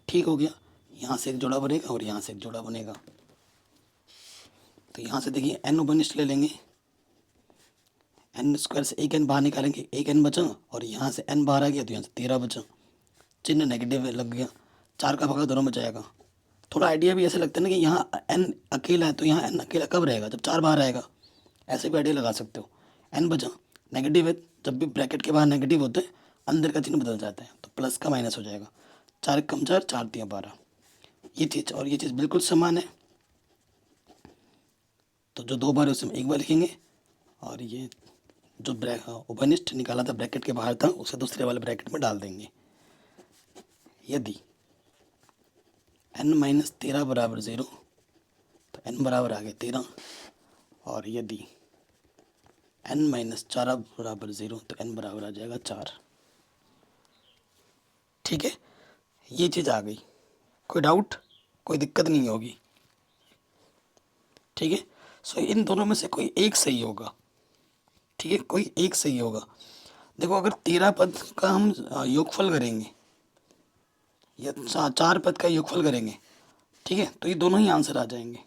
ठीक हो गया। यहाँ से एक जोड़ा बनेगा और यहाँ से एक जोड़ा बनेगा, तो यहाँ से देखिए n उपनिष्ठ ले लेंगे, एन स्क्वायर से एक एन बाहर निकालेंगे, एक एन बचा, और यहाँ से एन बाहर आ गया तो यहाँ से 13 बचा, चिन्ह नेगेटिव लग गया, 4 का भागा दोनों में जाएगा। थोड़ा आइडिया भी ऐसे लगता है ना कि यहाँ एन अकेला है तो यहाँ एन अकेला कब रहेगा, जब 4 बाहर आएगा। ऐसे भी आइडिया लगा सकते हो। एन बचा, नेगेटिव है, जब भी ब्रैकेट के बाहर नेगेटिव होते हैं अंदर का चिन्ह बदल जाता है, तो प्लस का माइनस हो जाएगा। 4 कम 4, 4 तिया 12, ये चीज़ और ये चीज़ बिल्कुल समान है। तो जो 2 बार है उसमें 1 बार लिखेंगे, और ये जो उपनिष्ठ निकाला था ब्रैकेट के बाहर था उसे दूसरे वाले ब्रैकेट में डाल देंगे। यदि n-13 बराबर 0 तो n बराबर आ गया 13, और यदि n-4 बराबर 0 तो n बराबर आ जाएगा 4। ठीक है, ये चीज़ आ गई, कोई डाउट, कोई दिक्कत नहीं होगी। ठीक है, सो इन दोनों में से कोई एक सही होगा। ठीक है, कोई एक सही होगा। देखो अगर 13 पद का हम योगफल करेंगे या 4 पद का योगफल करेंगे, ठीक है, तो ये दोनों ही आंसर आ जाएंगे,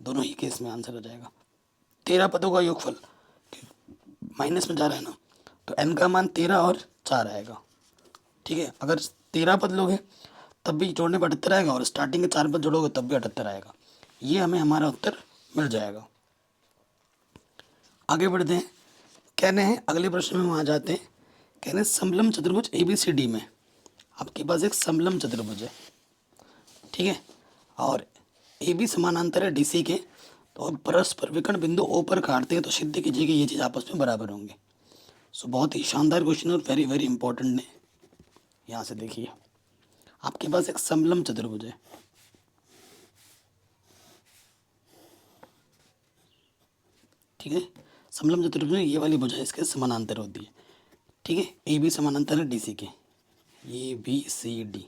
दोनों ही केस में आंसर आ जाएगा। 13 पदों का योगफल माइनस में जा रहा है ना, तो n का मान 13 और 4 आएगा। ठीक है, अगर 13 पद लोगे तब भी जोड़ने पर 78 आएगा, और स्टार्टिंग के 4 पद जोड़ोगे तब भी 78 आएगा। ये हमें हमारा उत्तर मिल जाएगा। आगे बढ़ते हैं, कह रहे हैं अगले प्रश्न में वहाँ जाते हैं। कह रहे हैं समलम चतुर्भुज ABCD में आपके पास एक समलम चतुर्भुज है, ठीक है, और AB समानांतर है DC के, तो अब परस्पर विकर्ण बिंदु O पर काटते हैं तो सिद्ध कीजिए कि ये चीज़ आपस में बराबर होंगे। सो बहुत ही शानदार क्वेश्चन और वेरी वेरी इंपॉर्टेंट है। यहाँ से देखिए, आपके पास एक समलम चतुर्भुज है, ठीक है, समलम चतुर्भुज में ये वाली भुजा इसके समानांतर होती है। ठीक है, AB समानांतर है DC के, ABCD,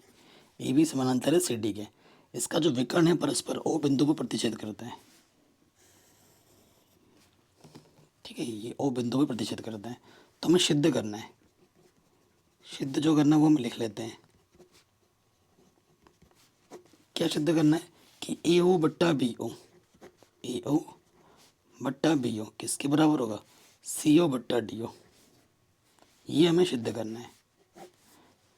AB समानांतर है CD के, इसका जो विकर्ण है परस्पर O बिंदु पर प्रतिच्छेद करता है। ठीक है, ये O बिंदु पर प्रतिच्छेद करता है, तो हमें सिद्ध करना है। सिद्ध जो करना है वो हम लिख लेते हैं। क्या सिद्ध करना है कि AO बट्टा BO, AO बट्टा BO किसके बराबर होगा, CO बट्टा DO, ये हमें सिद्ध करना है।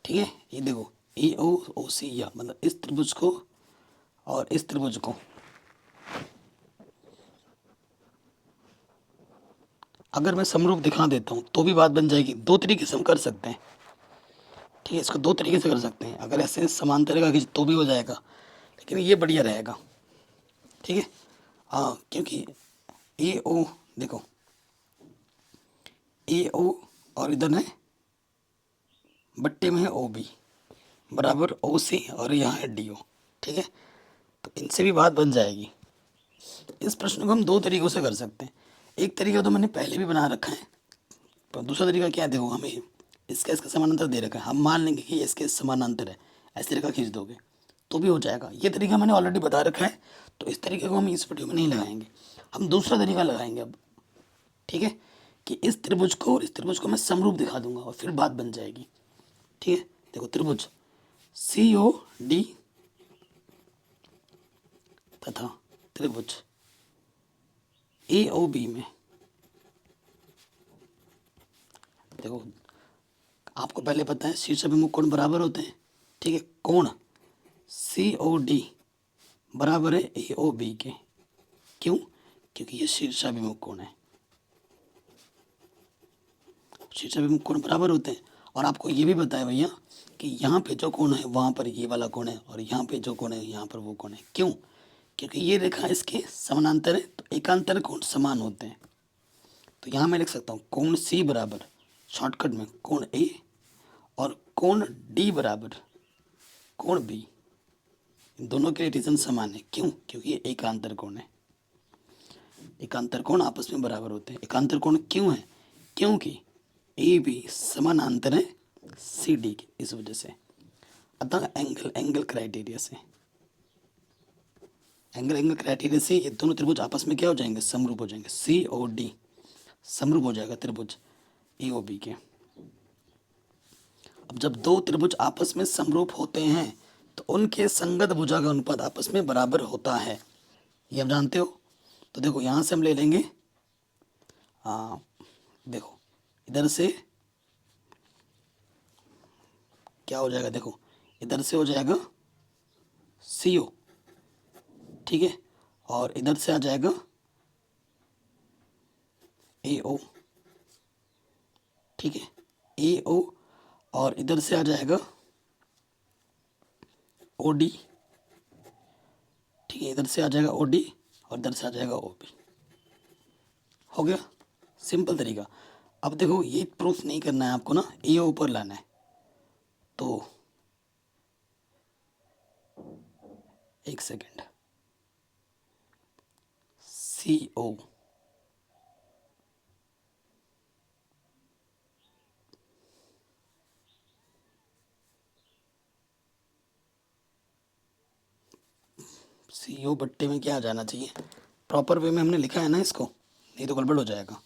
ठीक है, ये देखो AOC या मतलब इस त्रिभुज को और इस त्रिभुज को अगर मैं समरूप दिखा देता हूँ तो भी बात बन जाएगी। दो तरीके से हम कर सकते हैं। ठीक है, इसको दो तरीके से कर सकते हैं, अगर ऐसे समांतर का खींच तो भी हो जाएगा, लेकिन ये बढ़िया रहेगा। ठीक है, हाँ, क्योंकि AO देखो, AO और इधर है बट्टे में है OB बराबर OC और यहाँ है DO। ठीक है, तो इनसे भी बात बन जाएगी। इस प्रश्न को हम दो तरीक़ों से कर सकते हैं। एक तरीका तो मैंने पहले भी बना रखा है, पर दूसरा तरीका क्या है, देखो हमें इसका समानांतर दे रखा है, हम मान लेंगे कि इसके समानांतर है, ऐसे रेखा खींच दोगे तो भी हो जाएगा। ये तरीका मैंने ऑलरेडी बता रखा है, तो इस तरीके को हम इस वीडियो में नहीं लगाएंगे, हम दूसरा तरीका लगाएंगे अब। ठीक है, कि इस त्रिभुज को और इस त्रिभुज को मैं समरूप दिखा दूंगा और फिर बात बन जाएगी। ठीक है, देखो त्रिभुज COD तथा त्रिभुज AOB में, देखो आपको पहले पता है शीर्षाभिमुख कोण बराबर होते हैं। ठीक है, कोण COD बराबर है AOB के, क्यों, क्योंकि ये शीर्षाभिमुख कोण है, शीर्षाभिमुख कोण बराबर होते हैं। और आपको ये भी पता है भैया कि यहाँ पे जो कोण है वहाँ पर ये वाला कोण है, और यहाँ पे जो कोण है यहाँ पर वो कोण है। क्यों, क्योंकि ये रेखा इसके समानांतर है, तो एकांतर कोण समान होते हैं। तो यहाँ मैं लिख सकता हूँ कोण C बराबर शॉर्टकट में कोण A और कोण D बराबर कोण B, इन दोनों के रीजन समान है। क्यों, क्योंकि ये एकांतर कोण है, एकांतर कोण आपस में बराबर होते हैं। एकांतर कोण क्यों है, क्योंकि AB समानांतर है CD के, इस वजह से। अतः एंगल क्राइटेरिया से, एंगल क्राइटेरिया से ये दोनों त्रिभुज आपस में क्या हो जाएंगे, समरूप हो जाएंगे। COD समरूप हो जाएगा त्रिभुज AOB के। अब जब दो त्रिभुज आपस में समरूप होते हैं तो उनके संगत भुजा का अनुपात आपस में बराबर होता है, ये आप जानते हो। तो देखो यहाँ से हम ले लेंगे देखो इधर से क्या हो जाएगा, देखो इधर से हो जाएगा सी ओ, ठीक है, और इधर से आ जाएगा ए ओ, ठीक है, ए ओ, और इधर से आ जाएगा ओ डी, ठीक है, इधर से आ जाएगा ओ डी और इधर से आ जाएगा ओ बी। हो गया, सिंपल तरीका। अब देखो ये प्रूफ नहीं करना है आपको ना, ए ऊपर लाना है। तो एक सेकेंड, सी ओ, सी ओ बट्टे में क्या आ जाना चाहिए, प्रॉपर वे में हमने लिखा है ना इसको, नहीं तो गड़बड़ हो जाएगा।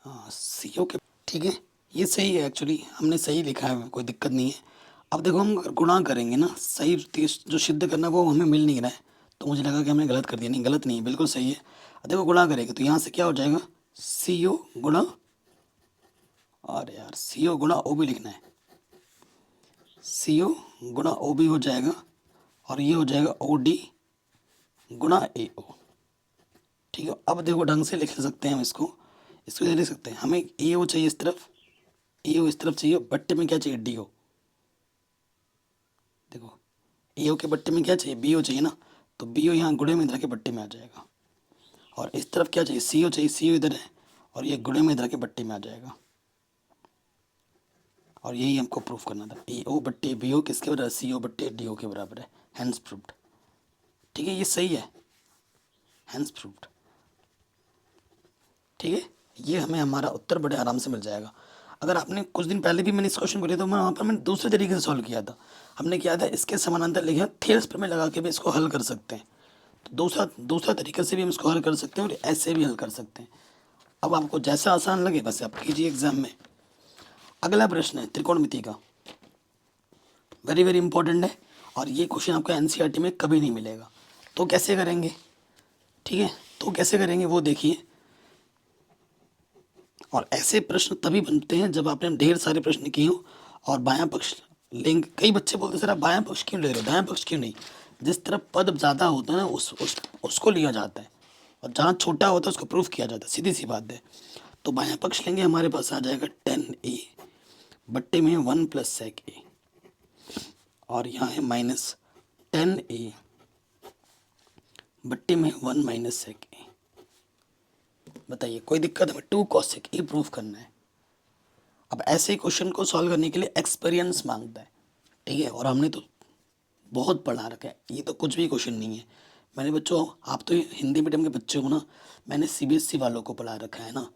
हाँ सी ओ के, ठीक है, ये सही है, एक्चुअली हमने सही लिखा है, कोई दिक्कत नहीं है। अब देखो हम अगर गुणा करेंगे ना, सही जो सिद्ध करना वो हमें मिल नहीं रहा है, तो मुझे लगा कि हमने गलत कर दिया। नहीं, गलत नहीं है, बिल्कुल सही है। अब देखो गुणा करेंगे तो यहाँ से क्या हो जाएगा, सी ओ गुणा, और यार सी ओ गुणा ओ भी लिखना है, सी ओ गुणा ओ भी हो जाएगा, और ये हो जाएगा ओ डी गुणा ए ओ, ठीक है। अब देखो ढंग से लिख सकते हैं हम इसको, इसको ऐसे लिख सकते हैं, हमें ए ओ चाहिए इस तरफ, ए ओ इस तरफ चाहिए, बट्टे में क्या चाहिए, डी ओ। देखो ए ओ के बट्टे में क्या चाहिए, बी ओ चाहिए ना, तो बी ओ यहाँ गुणे में इधर के बट्टे में आ जाएगा, और इस तरफ क्या चाहिए, सी ओ चाहिए, सी ओ इधर है, और ये गुणे में इधर के बट्टे में आ जाएगा। और यही हमको प्रूफ करना था, ए ओ बट्टे बी ओ किसके बराबर, सी ओ बट्टे डी ओ के बराबर है, हैंस प्रूव्ड, ठीक है, ये सही है, हैंस प्रूव्ड, ठीक है। ये हमें हमारा उत्तर बड़े आराम से मिल जाएगा। अगर आपने कुछ दिन पहले भी मैंने इस क्वेश्चन को लिया, तो मैं वहाँ पर मैंने दूसरे तरीके से सॉल्व किया था। हमने किया था इसके समानांतर लिखा, थेल्स पर में लगा के भी इसको हल कर सकते हैं, तो दूसरा दूसरा तरीके से भी हम इसको हल कर सकते हैं, और ऐसे भी हल कर सकते हैं। अब आपको जैसा आसान लगे बस आप कीजिए एग्जाम में। अगला प्रश्न है त्रिकोणमिति का, वेरी वेरी इंपॉर्टेंट है, और ये क्वेश्चन आपको एनसीईआरटी में कभी नहीं मिलेगा। तो कैसे करेंगे, ठीक है, तो कैसे करेंगे वो देखिए। और ऐसे प्रश्न तभी बनते हैं जब आपने ढेर सारे प्रश्न किए हों और बायां पक्ष लेंगे। कई बच्चे बोलते हैं सर आप बायां पक्ष क्यों ले रहे हो, दायां पक्ष क्यों नहीं। जिस तरफ पद ज़्यादा होता है ना उसको लिया जाता है, और जहाँ छोटा होता है उसको प्रूफ किया जाता है, सीधी सी बात है। तो बायां पक्ष लेंगे, हमारे पास आ जाएगा 10a बट्टे में 1 प्लस सेक ए, और यहाँ है माइनस 10a बट्टे में 1 माइनस सेक ए। बताइए कोई दिक्कत है, 2 कॉसेक ए प्रूफ करना है। अब ऐसे क्वेश्चन को सॉल्व करने के लिए एक्सपीरियंस मांगता है, ठीक है, और हमने तो बहुत पढ़ा रखा है, ये तो कुछ भी क्वेश्चन नहीं है। मैंने बच्चों, आप तो हिंदी मीडियम के बच्चे हो ना, मैंने सीबीएसई वालों को पढ़ा रखा है ना,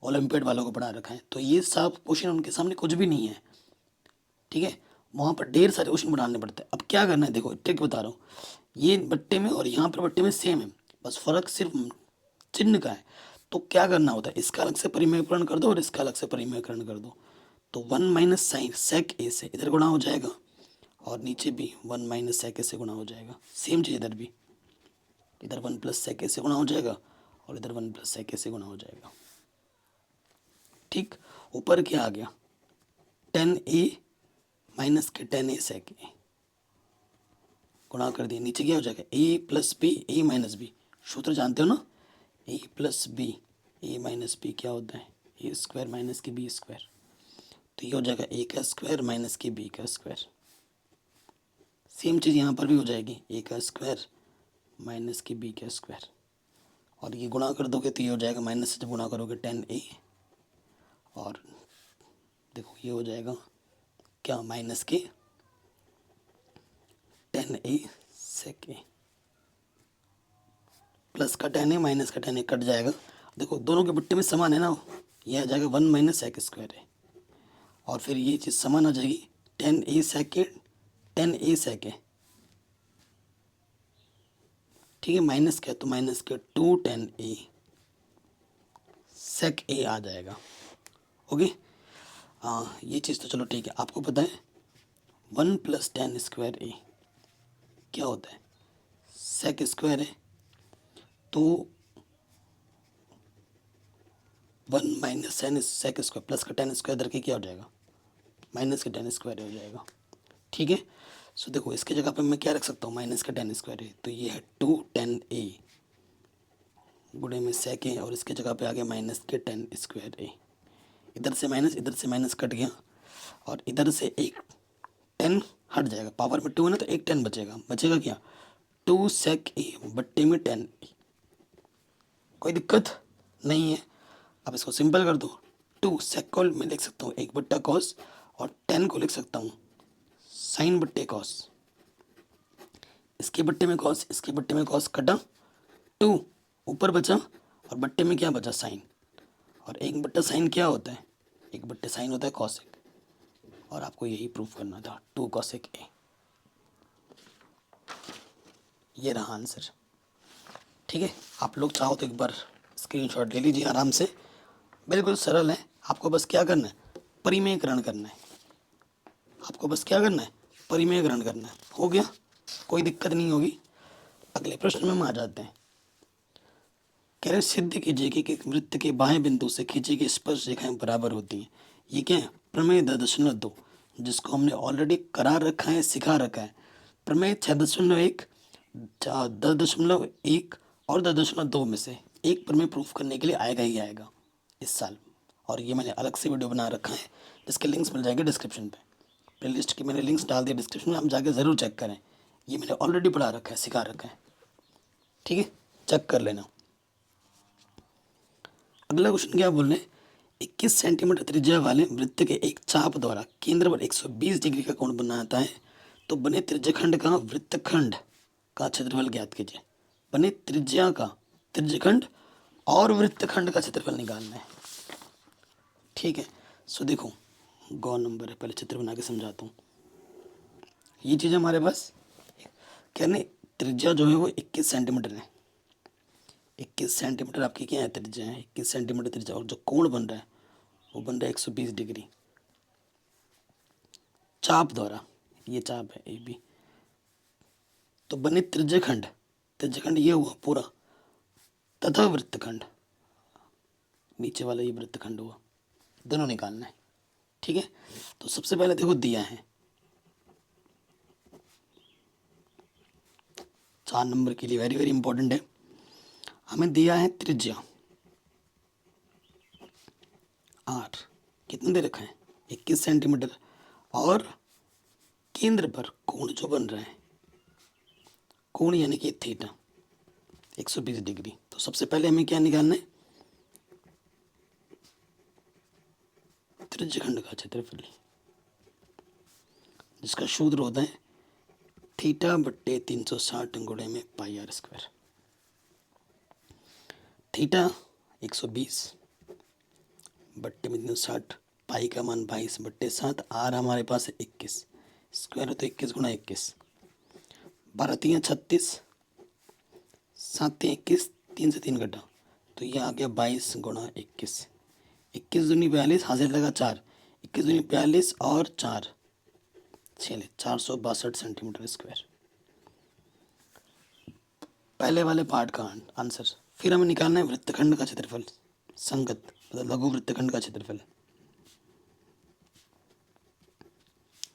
ओलंपियाड वालों को पढ़ा रखा है, तो ये सब क्वेश्चन उनके सामने कुछ भी नहीं है, ठीक है। वहाँ पर ढेर सारे क्वेश्चन बनाने पड़ते हैं। अब क्या करना है, देखो ट्रिक बता रहा हूँ, ये बट्टे में और यहाँ पर बट्टे में सेम है, बस फ़र्क सिर्फ चिन्ह का है। तो क्या करना होता है, इसका अलग से परिमेयकरण कर दो और इसका अलग से परिमेयकरण कर दो, तो 1 माइनस साइन सेक ए से इधर गुणा हो जाएगा, और नीचे भी 1 माइनस सेक ए से गुणा हो जाएगा। सेम चीज़ इधर भी, इधर 1 प्लस सेक ए से गुणा हो जाएगा, और इधर 1 प्लस सेक ए से गुणा हो जाएगा, ठीक। ऊपर क्या आ गया, 10a माइनस के 10a सेक ए, गुणा कर दिया, नीचे क्या हो जाएगा, a plus B A minus B, सूत्र जानते हो ना, a plus B A minus B क्या होता है, A square minus K B square, तो ये हो जाएगा ए का स्क्वायर माइनस के बी का स्क्वायर। सेम चीज़ यहाँ पर भी हो जाएगी, ए का स्क्वायर माइनस के बी का स्क्वायर, और ये गुणा कर दोगे तो ये हो जाएगा, माइनस से जब गुणा करोगे 10a, और देखो ये हो जाएगा क्या, माइनस के 10a सेक ए, प्लस का 10a माइनस का 10a कट जाएगा। देखो दोनों के बट्टे में समान है ना, ये आ जाएगा 1 माइनस सेक स्क्वायर है, और फिर ये चीज़ समान आ जाएगी 10a सेक ए, 10a सेक ए, ठीक है, माइनस क्या, तो माइनस के 2 10a सेक ए आ जाएगा। ओके, हाँ ये चीज़ तो चलो ठीक है, आपको पता है 1 प्लस 10 स्क्वायर ए क्या होता है, सेक स्क्वायर है, तो 1 minus tan sec square plus का टेन स्क्वायर इधर के क्या हो जाएगा, माइनस का टेन स्क्वायर हो जाएगा। ठीक है, सो देखो इसकी जगह पे मैं क्या रख सकता हूँ, माइनस का टेन स्क्वायर है, तो ये है 2 10 a गुणे में सेक है, और इसके जगह पे आ गया माइनस के 10 स्क्वायर a। इधर से माइनस कट गया, और इधर से एक 10 हट जाएगा, पावर में 2 है ना, तो एक 10 बचेगा, बचेगा क्या, 2 sec a बट्टे में 10a। कोई दिक्कत नहीं है। अब इसको सिंपल कर दो, 2 sec को मैं लिख सकता हूँ 1/cos, और 10 को लिख सकता हूँ साइन बट्टे कॉस। इसके बट्टे में कॉस, इसके बट्टे में कॉस, कटा 2 ऊपर बचा, और बट्टे में क्या बचा, साइन। और 1/sin क्या होता है, 1/sin होता है कॉसेक, और आपको यही प्रूफ करना था, 2 cosec a। ये रहा आंसर। ठीक है, आप लोग चाहो तो एक बार स्क्रीनशॉट ले लीजिए आराम से, बिल्कुल सरल है। आपको बस क्या करना है, परिमेयकरण करना है। आपको बस क्या करना है, परिमेयकरण करना है, हो गया, कोई दिक्कत नहीं होगी। अगले प्रश्न में हम आ जाते हैं। कह रहे सिद्ध कीजिए कि एक वृत्त के बाह्य बिंदु से खींची गई स्पर्श रेखाएं बराबर होती हैं। ये क्या है, प्रमेय 10.2, जिसको हमने ऑलरेडी करा रखा है, सिखा रखा है। प्रमेय 6.1, 10.1 और 10.2 में से एक प्रमेय प्रूफ करने के लिए आएगा ही आएगा इस साल, और ये मैंने अलग से वीडियो बना रखा है, जिसके लिंक्स मिल जाएंगे डिस्क्रिप्शन पे। प्लेलिस्ट की मैंने लिंक्स डाल दिए डिस्क्रिप्शन में, आप जाके ज़रूर चेक करें। ये मैंने ऑलरेडी पढ़ा रखा है, सिखा रखा है, ठीक है, चेक कर लेना। अगला क्वेश्चन क्या बोल रहे हैं, 21 सेंटीमीटर त्रिज्या वाले वृत्त के एक चाप द्वारा केंद्र पर 120 डिग्री का कोण बनाता है, तो बने त्रिज्याखंड का वृत्तखंड का क्षेत्रफल ज्ञात कीजिए। बने त्रिज्या का त्रिज्याखंड और वृत्तखंड का क्षेत्रफल निकालना है। ठीक है, सो देखो गौ नंबर है, पहले चित्र बना के समझाता हूँ। ये चीज़ हमारे पास कहने, त्रिज्या जो है वो 21 सेंटीमीटर है। 21 सेंटीमीटर आपकी क्या है, त्रिज्या है 21 सेंटीमीटर त्रिज्या, और जो कोण बन रहा है वो बन रहा है 120 डिग्री चाप द्वारा, ये चाप है ए बी। तो बने त्रिज्याखंड, त्रिज्याखंड ये हुआ पूरा, तथा वृत्तखंड, नीचे वाला ये वृत्तखंड हुआ, दोनों निकालना है। ठीक है, तो सबसे पहले देखो दिया है 4 नंबर के लिए वेरी वेरी इंपॉर्टेंट है, हमें दिया है त्रिज्या आर, कितने दे रखा है 21 सेंटीमीटर, और केंद्र पर कोण जो बन रहा है, कोण यानी कि थीटा 120 डिग्री। तो सबसे पहले हमें क्या निकालना है, त्रिज्याखंड का क्षेत्रफल, जिसका सूत्र होता है थीटा बट्टे 360 गुणे में पाई आर स्क्वायर। थीटा 120 बट्टे में 360, पाई का मान 22 बट्टे 7, आर हमारे पास है 21, स्क्वायर है तो 21 गुणा 21, 12 36, 7 21, 3 से 3 घटा, तो ये आ गया 22 गुणा 21, 21 दूनी 42, हाजिर लगा 4, 21 दूनी 42 और 4 6, 462 सेंटीमीटर स्क्वायर, पहले वाले पार्ट का आंसर। फिर हमें निकालना है वृत्तखंड का क्षेत्रफल, संगत मतलब लघु वृत्तखंड का क्षेत्रफल,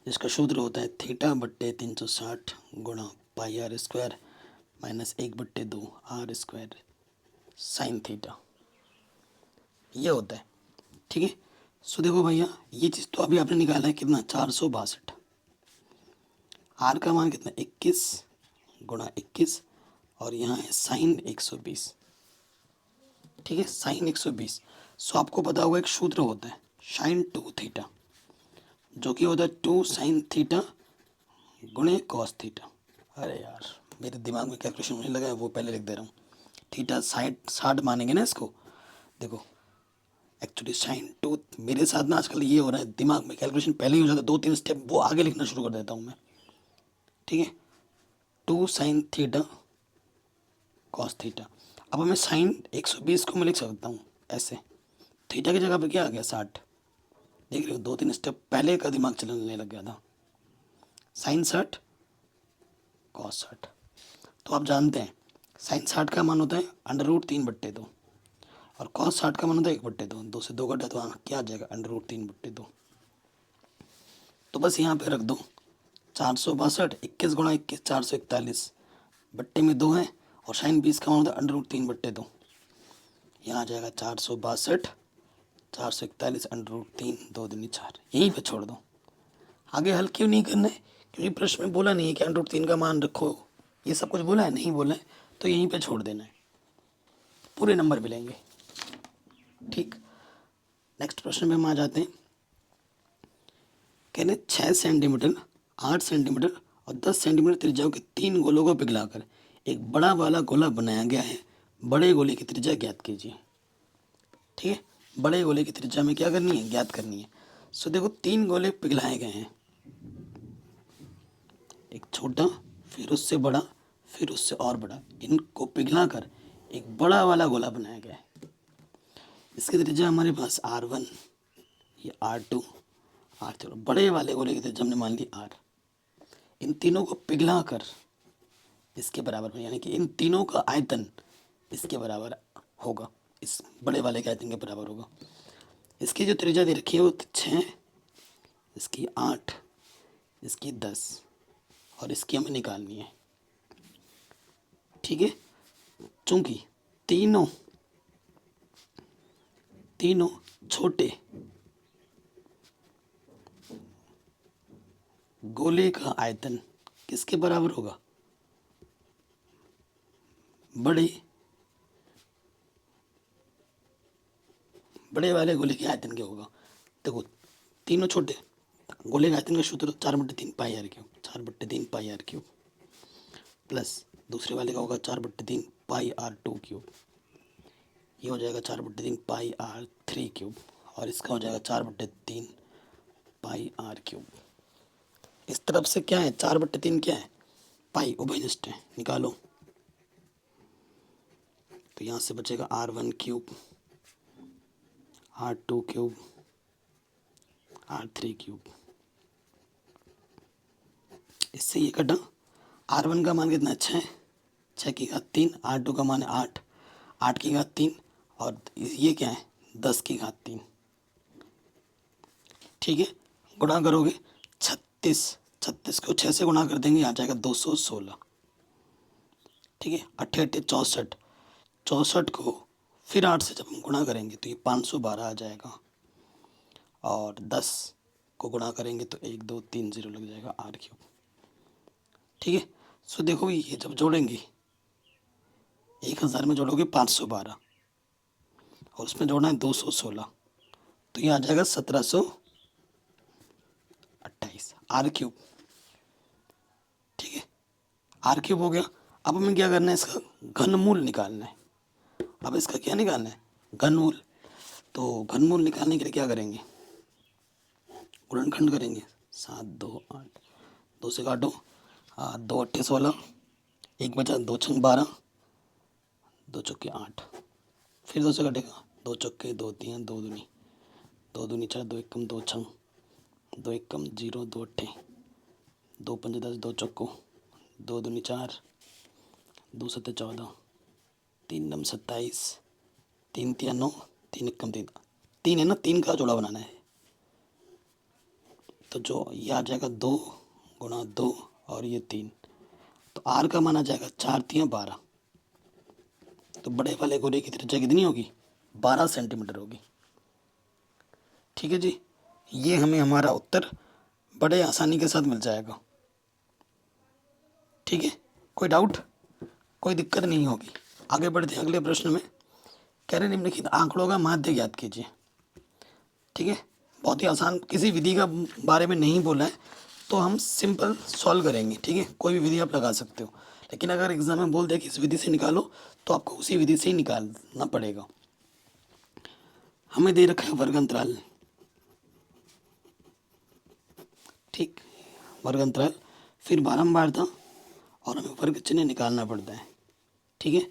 जिसका सूत्र होता है थीटा बट्टे 360 गुणा pi R square minus 1/2 R square sine theta, ये होता है। ठीक है, सो देखो भैया ये चीज़ तो अभी आपने निकाला है कितना, 462, आर का मान कितना 21 गुणा 21, और यहाँ है साइन 120। ठीक है, साइन 120, सो आपको पता होगा एक सूत्र होता है साइन 2 थीटा, जो कि होता है 2 साइन थीटा गुणे कॉस थीटा। अरे यार मेरे दिमाग में कैलकुलेशन होने लगा है, वो पहले लिख दे रहा हूँ। थीटा 60 मानेंगे ना इसको, देखो एक्चुअली साइन 2, मेरे साथ ना आजकल ये हो रहा है, दिमाग में कैलकुलेशन पहले ही हो जाता है, 2-3 स्टेप वो आगे लिखना शुरू कर देता हूँ मैं। ठीक है, 2 साइन थीटा कॉस थीटा, अब हमें साइन 120 को मैं लिख सकता हूँ ऐसे, थीटा की जगह पे क्या आ गया 60, देख रहे हो 2-3 स्टेप पहले का दिमाग चलने लग गया था, साइन 60 कॉस 60। तो आप जानते हैं साइन 60 का मान होता है √3/2, और कॉस 60 का मान होता है 1/2, 2 से 2 घटा तो क्या आ जाएगा √3/2। तो बस यहाँ पे रख दो 462, 21 × 21 441, बट्टे में 2 है और साइन 20 का मान होता है √3/2। यहाँ आ जाएगा 462, 441 √3, 2 दूनी 4। यहीं पे छोड़ दो, आगे हल क्यों नहीं करना है, क्योंकि प्रश्न में बोला नहीं है कि √3 का मान रखो, ये सब कुछ बोला है नहीं बोला है, तो यहीं पे छोड़ देना है, पूरे नंबर मिलेंगे। ठीक, नेक्स्ट प्रश्न में हम आ जाते हैं। कहने 6 सेंटीमीटर, 8 सेंटीमीटर और 10 सेंटीमीटर त्रिज्याओं के 3 गोलों को पिघलाकर एक बड़ा वाला गोला बनाया गया है, बड़े गोले की त्रिज्या ज्ञात कीजिए। ठीक है, बड़े गोले की त्रिज्या में क्या करनी है, ज्ञात करनी है। सो देखो 3 गोले पिघलाए गए हैं, एक छोटा, फिर उससे बड़ा, फिर उससे और बड़ा, इनको पिघलाकर एक बड़ा वाला गोला बनाया गया है। इसकी त्रिज्या हमारे पास R1, ये R2, R3, बड़े वाले गोले की त्रिज्या हमने मान ली R। इन तीनों को पिघलाकर इसके बराबर में, यानी कि इन तीनों का आयतन इसके बराबर होगा, इस बड़े वाले के आयतन के बराबर होगा। इसकी जो त्रिज्या दे रखी है वो 6, इसकी 8, इसकी 10 और इसकी हमें निकालनी है। ठीक है, चूंकि तीनों छोटे गोले का आयतन किसके बराबर होगा, बड़े वाले गोले के आयतन के होगा। देखो तीनों छोटे गोले का आयतन का सूत्र 4/3 πr³ 4/3 πr³ प्लस दूसरे वाले का होगा 4/3 πr², ये हो जाएगा 4/3 πr3³ और इसका हो जाएगा 4/3 πr³। इस तरफ से क्या है 4/3 क्या है, पाई उभयनिष्ठ है, निकालो तो यहाँ से बचेगा R1³, R2³, R3³। इससे ये कटा, R1 का मान कितना 6, 6 की घात 3, R2 का मान 8, 8 की घात 3 और ये क्या है 10 की घात 3। ठीक है, गुणा करोगे 36, 36 को 6 से गुणा कर देंगे, आ जाएगा 216। ठीक है, 8 8 64, 64 को फिर 8 से जब हम गुणा करेंगे तो ये 512 आ जाएगा और 10 को गुणा करेंगे तो 1 2 3 0 लग जाएगा R³। ठीक है, सो देखो ये जब जोड़ेंगे 1000 में जोड़ोगे 512 और उसमें जोड़ना है 216, तो ये आ जाएगा 1728 R³। ठीक है, R³ हो गया। अब हमें क्या करना है, इसका घनमूल निकालना है। अब इसका क्या निकालना है, घनमूल। तो घनमूल निकालने के लिए क्या करेंगे, गुणनखंड करेंगे। 7 2 8, 2 से काटो, 2 8 16, 1 बचा, 2 छंग 12, 2 चौके 8, फिर 2 से कटेगा, 2 चौके 2 3 2 दूनी 2 दूनी 4, 2 एकम 2 छंग, 2 एकम 0, 2 अट्ठे 2 पंज 10, 2 चौको 2 दूनी 4, 2 सत्ते 14, 3 नम 27, 3 तिया 9, 3 एकम 3, 3 है ना, 3 का जोड़ा बनाना है। तो जो ये आ जाएगा 2 गुणा 2 और ये 3, तो R का मान आ जाएगा 4 तिया 12। तो बड़े वाले गोले की त्रिज्या कितनी होगी, 12 सेंटीमीटर होगी। ठीक है जी, ये हमें हमारा उत्तर बड़े आसानी के साथ मिल जाएगा। ठीक है, कोई डाउट, कोई दिक्कत नहीं होगी। आगे बढ़ते हैं अगले प्रश्न में। कह रहे निम्नलिखित आंकड़ों का माध्य ज्ञात कीजिए। ठीक है, बहुत ही आसान, किसी विधि का बारे में नहीं बोला है तो हम सिंपल सॉल्व करेंगे। ठीक है, कोई भी विधि आप लगा सकते हो, लेकिन अगर एग्जाम में बोल दे कि इस विधि से निकालो तो आपको उसी विधि से ही निकालना पड़ेगा। हमें दे रखा है वर्ग अंतराल। ठीक, वर्ग अंतराल, फिर बारंबारता और हमें वर्ग चिन्ह निकालना पड़ता है। ठीक है,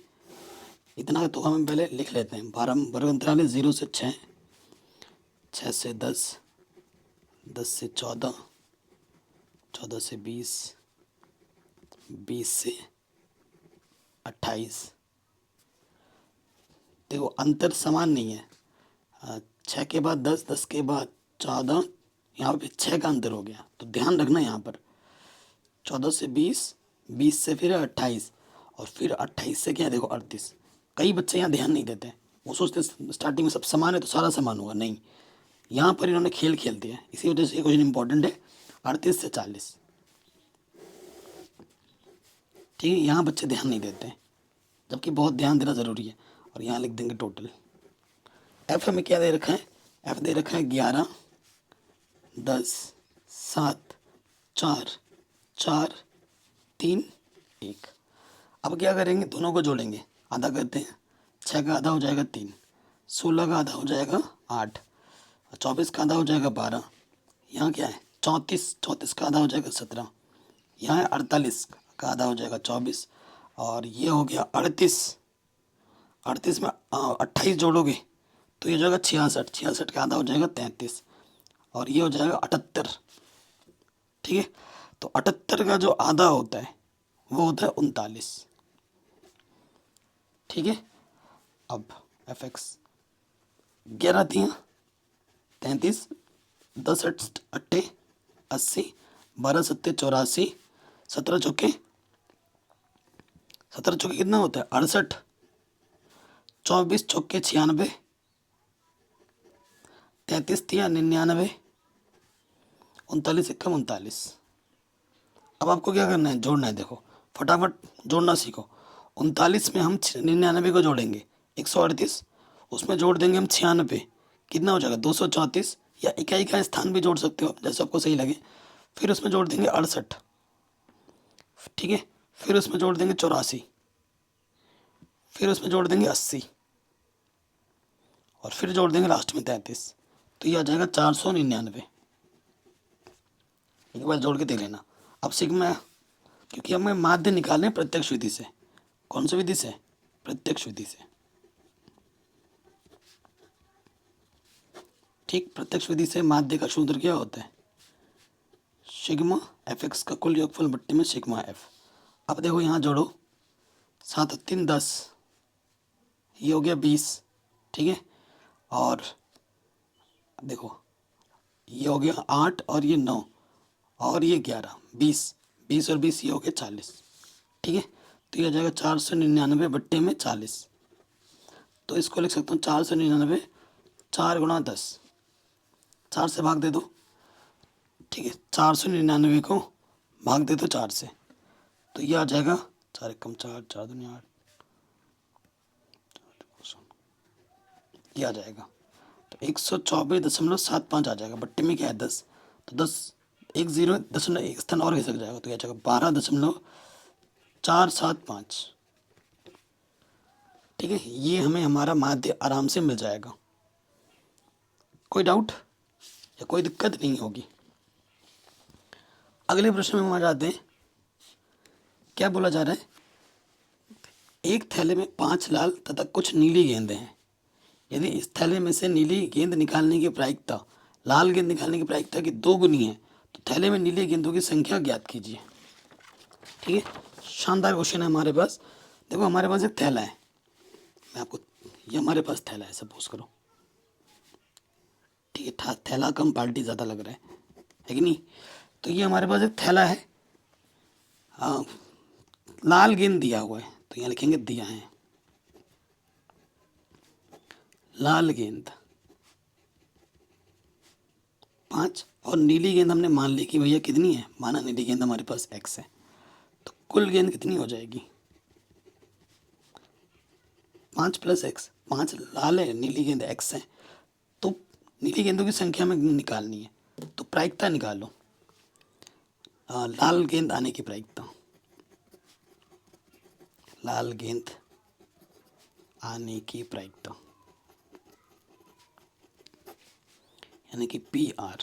इतना तो हम पहले लिख लेते हैं। वर्ग अंतराल है 0 से 6, 6 से 10, 10 से 14, 14 से 20, 20 से 28, देखो अंतर समान नहीं है। 6 के बाद 10, 10 के बाद 14, यहाँ पे 6 का अंतर हो गया, तो ध्यान रखना यहाँ पर 14 से 20, 20 से फिर 28, और फिर 28 से क्या, देखो 38। कई बच्चे यहाँ ध्यान नहीं देते, वो सोचते स्टार्टिंग में सब समान है तो सारा समान होगा, नहीं। यहाँ पर इन्होंने खेल खेल दिया, इसी वजह से ये क्वेश्चन इंपॉर्टेंट है। 38 से 40, ठीक है, यहाँ बच्चे ध्यान नहीं देते हैं, जबकि बहुत ध्यान देना ज़रूरी है। और यहाँ लिख देंगे टोटल। एफ हमें क्या दे रखा है, एफ दे रखा है 11, 10, 7, 4, 4, 3, 1। अब क्या करेंगे, दोनों को जोड़ेंगे, आधा करते हैं। 6 का आधा हो जाएगा 3, 16 का आधा हो जाएगा 8, 24 का आधा हो जाएगा 12, यहाँ क्या है 34, 34 का आधा हो जाएगा 17, यहाँ है 48 का आधा हो जाएगा 24, और ये हो गया 38। 38 में 28 जोड़ोगे तो ये हो जाएगा 66, 66 का आधा हो जाएगा 33, और ये हो जाएगा 78। ठीक है, तो 78 का जो आधा होता है वो होता है 39। ठीक है, अब एफ एक्स 11 दिया 33, 10 अट्ठे 80, 12 सत्ते 84, 17 चौके 17 चौके कितना होता है 68, 24 चौके 96, 33 तिया 99, 39 एकम 39। अब आपको क्या करना है, जोड़ना है। देखो फटाफट जोड़ना सीखो। 39 में हम 99 को जोड़ेंगे 138, उसमें जोड़ देंगे हम 96, कितना हो जाएगा 234, या इकाई का स्थान भी जोड़ सकते हो जैसे आपको सही लगे। फिर उसमें जोड़ देंगे 68, ठीक है, फिर उसमें जोड़ देंगे 84, फिर उसमें जोड़ देंगे 80, और फिर जोड़ देंगे लास्ट में 33, तो ये आ जाएगा 499। एक बार जोड़ के देख लेना। अब सिग्मा, क्योंकि हमें माध्य निकालने प्रत्यक्ष विधि से। कौन सी विधि से, प्रत्यक्ष विधि से। ठीक, प्रत्यक्ष विधि से माध्य का सूत्र क्या होता है, सिग्मा एफ एक्स का कुल योगफल बट्टे में सिग्मा एफ। अब देखो यहाँ जोड़ो, 7 3 10, ये हो गया 20, ठीक है, और देखो ये हो गया 8 और ये 9 और ये 11, 20, 20 और 20 ये हो गया 40। ठीक है, तो ये हो जाएगा 499 बट्टे में 40। तो इसको लिख सकता हूँ 499, 4 गुणा 10, 4 से भाग दे दो। ठीक है, 499 को भाग दे दो 4 से, तो ये आ जाएगा 4 एकम 4, 4 दूनी 8, ये आ जाएगा। तो 124.75 आ जाएगा, बट्टे में क्या है 10, तो 10 एक 0.1 स्थान और खिसक जाएगा, तो यह आ जाएगा 12.475। ठीक है, ये हमें हमारा माध्य आराम से मिल जाएगा। कोई डाउट या कोई दिक्कत नहीं होगी। अगले प्रश्न में हम आ जाते हैं। क्या बोला जा रहा है, एक थैले में 5 लाल तथा कुछ नीली गेंदें हैं। यदि इस थैले में से नीली गेंद निकालने की प्रायिकता लाल गेंद निकालने की प्रायिकता की 2 गुनी है, तो थैले में नीली गेंदों की संख्या ज्ञात कीजिए। ठीक है, शानदार क्वेश्चन है हमारे पास। देखो हमारे पास एक थैला है, मैं आपको, ये हमारे पास थैला है सपोज करो। ठीक है, थैला कम पार्टी ज़्यादा लग रहा है कि नहीं। तो ये हमारे पास एक थैला है, लाल गेंद दिया हुआ है, तो यहाँ लिखेंगे दिया है लाल गेंद 5, और नीली गेंद हमने मान ली कि भैया कितनी है, माना नीली गेंद हमारे पास x है, तो कुल गेंद कितनी हो जाएगी 5 + x। 5 लाल है, नीली गेंद x है, तो नीली गेंदों की संख्या में निकालनी है, तो प्रायिकता निकालो। लाल गेंद आने की प्रायिकता, लाल गेंद आने की प्रायिकता यानी कि PR।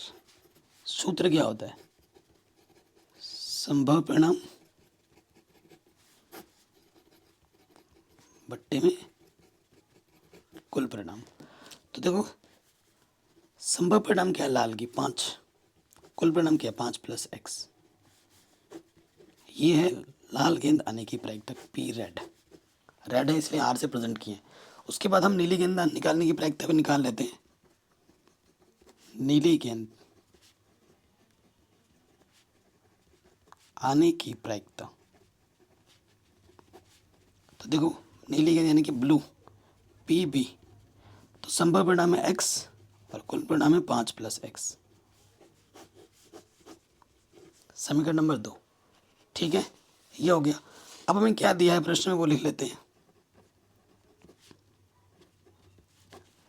सूत्र क्या होता है, संभव परिणाम बट्टे में कुल परिणाम। तो देखो संभव परिणाम क्या है, लाल की 5, कुल परिणाम क्या है 5 + x। ये है लाल गेंद आने की प्रायिकता P रेड। रेड है इसलिए R से प्रेजेंट किए, उसके बाद हम नीली गेंद निकालने की प्रायिकता को निकाल लेते हैं। नीली गेंद आने की प्रायिकता, तो देखो नीली गेंद यानी कि ब्लू पी बी, तो संभव परिणाम है x और कुल परिणाम है 5 + x। समीकरण नंबर 2। ठीक है, ये हो गया। अब हमें क्या दिया है प्रश्न में वो लिख लेते हैं।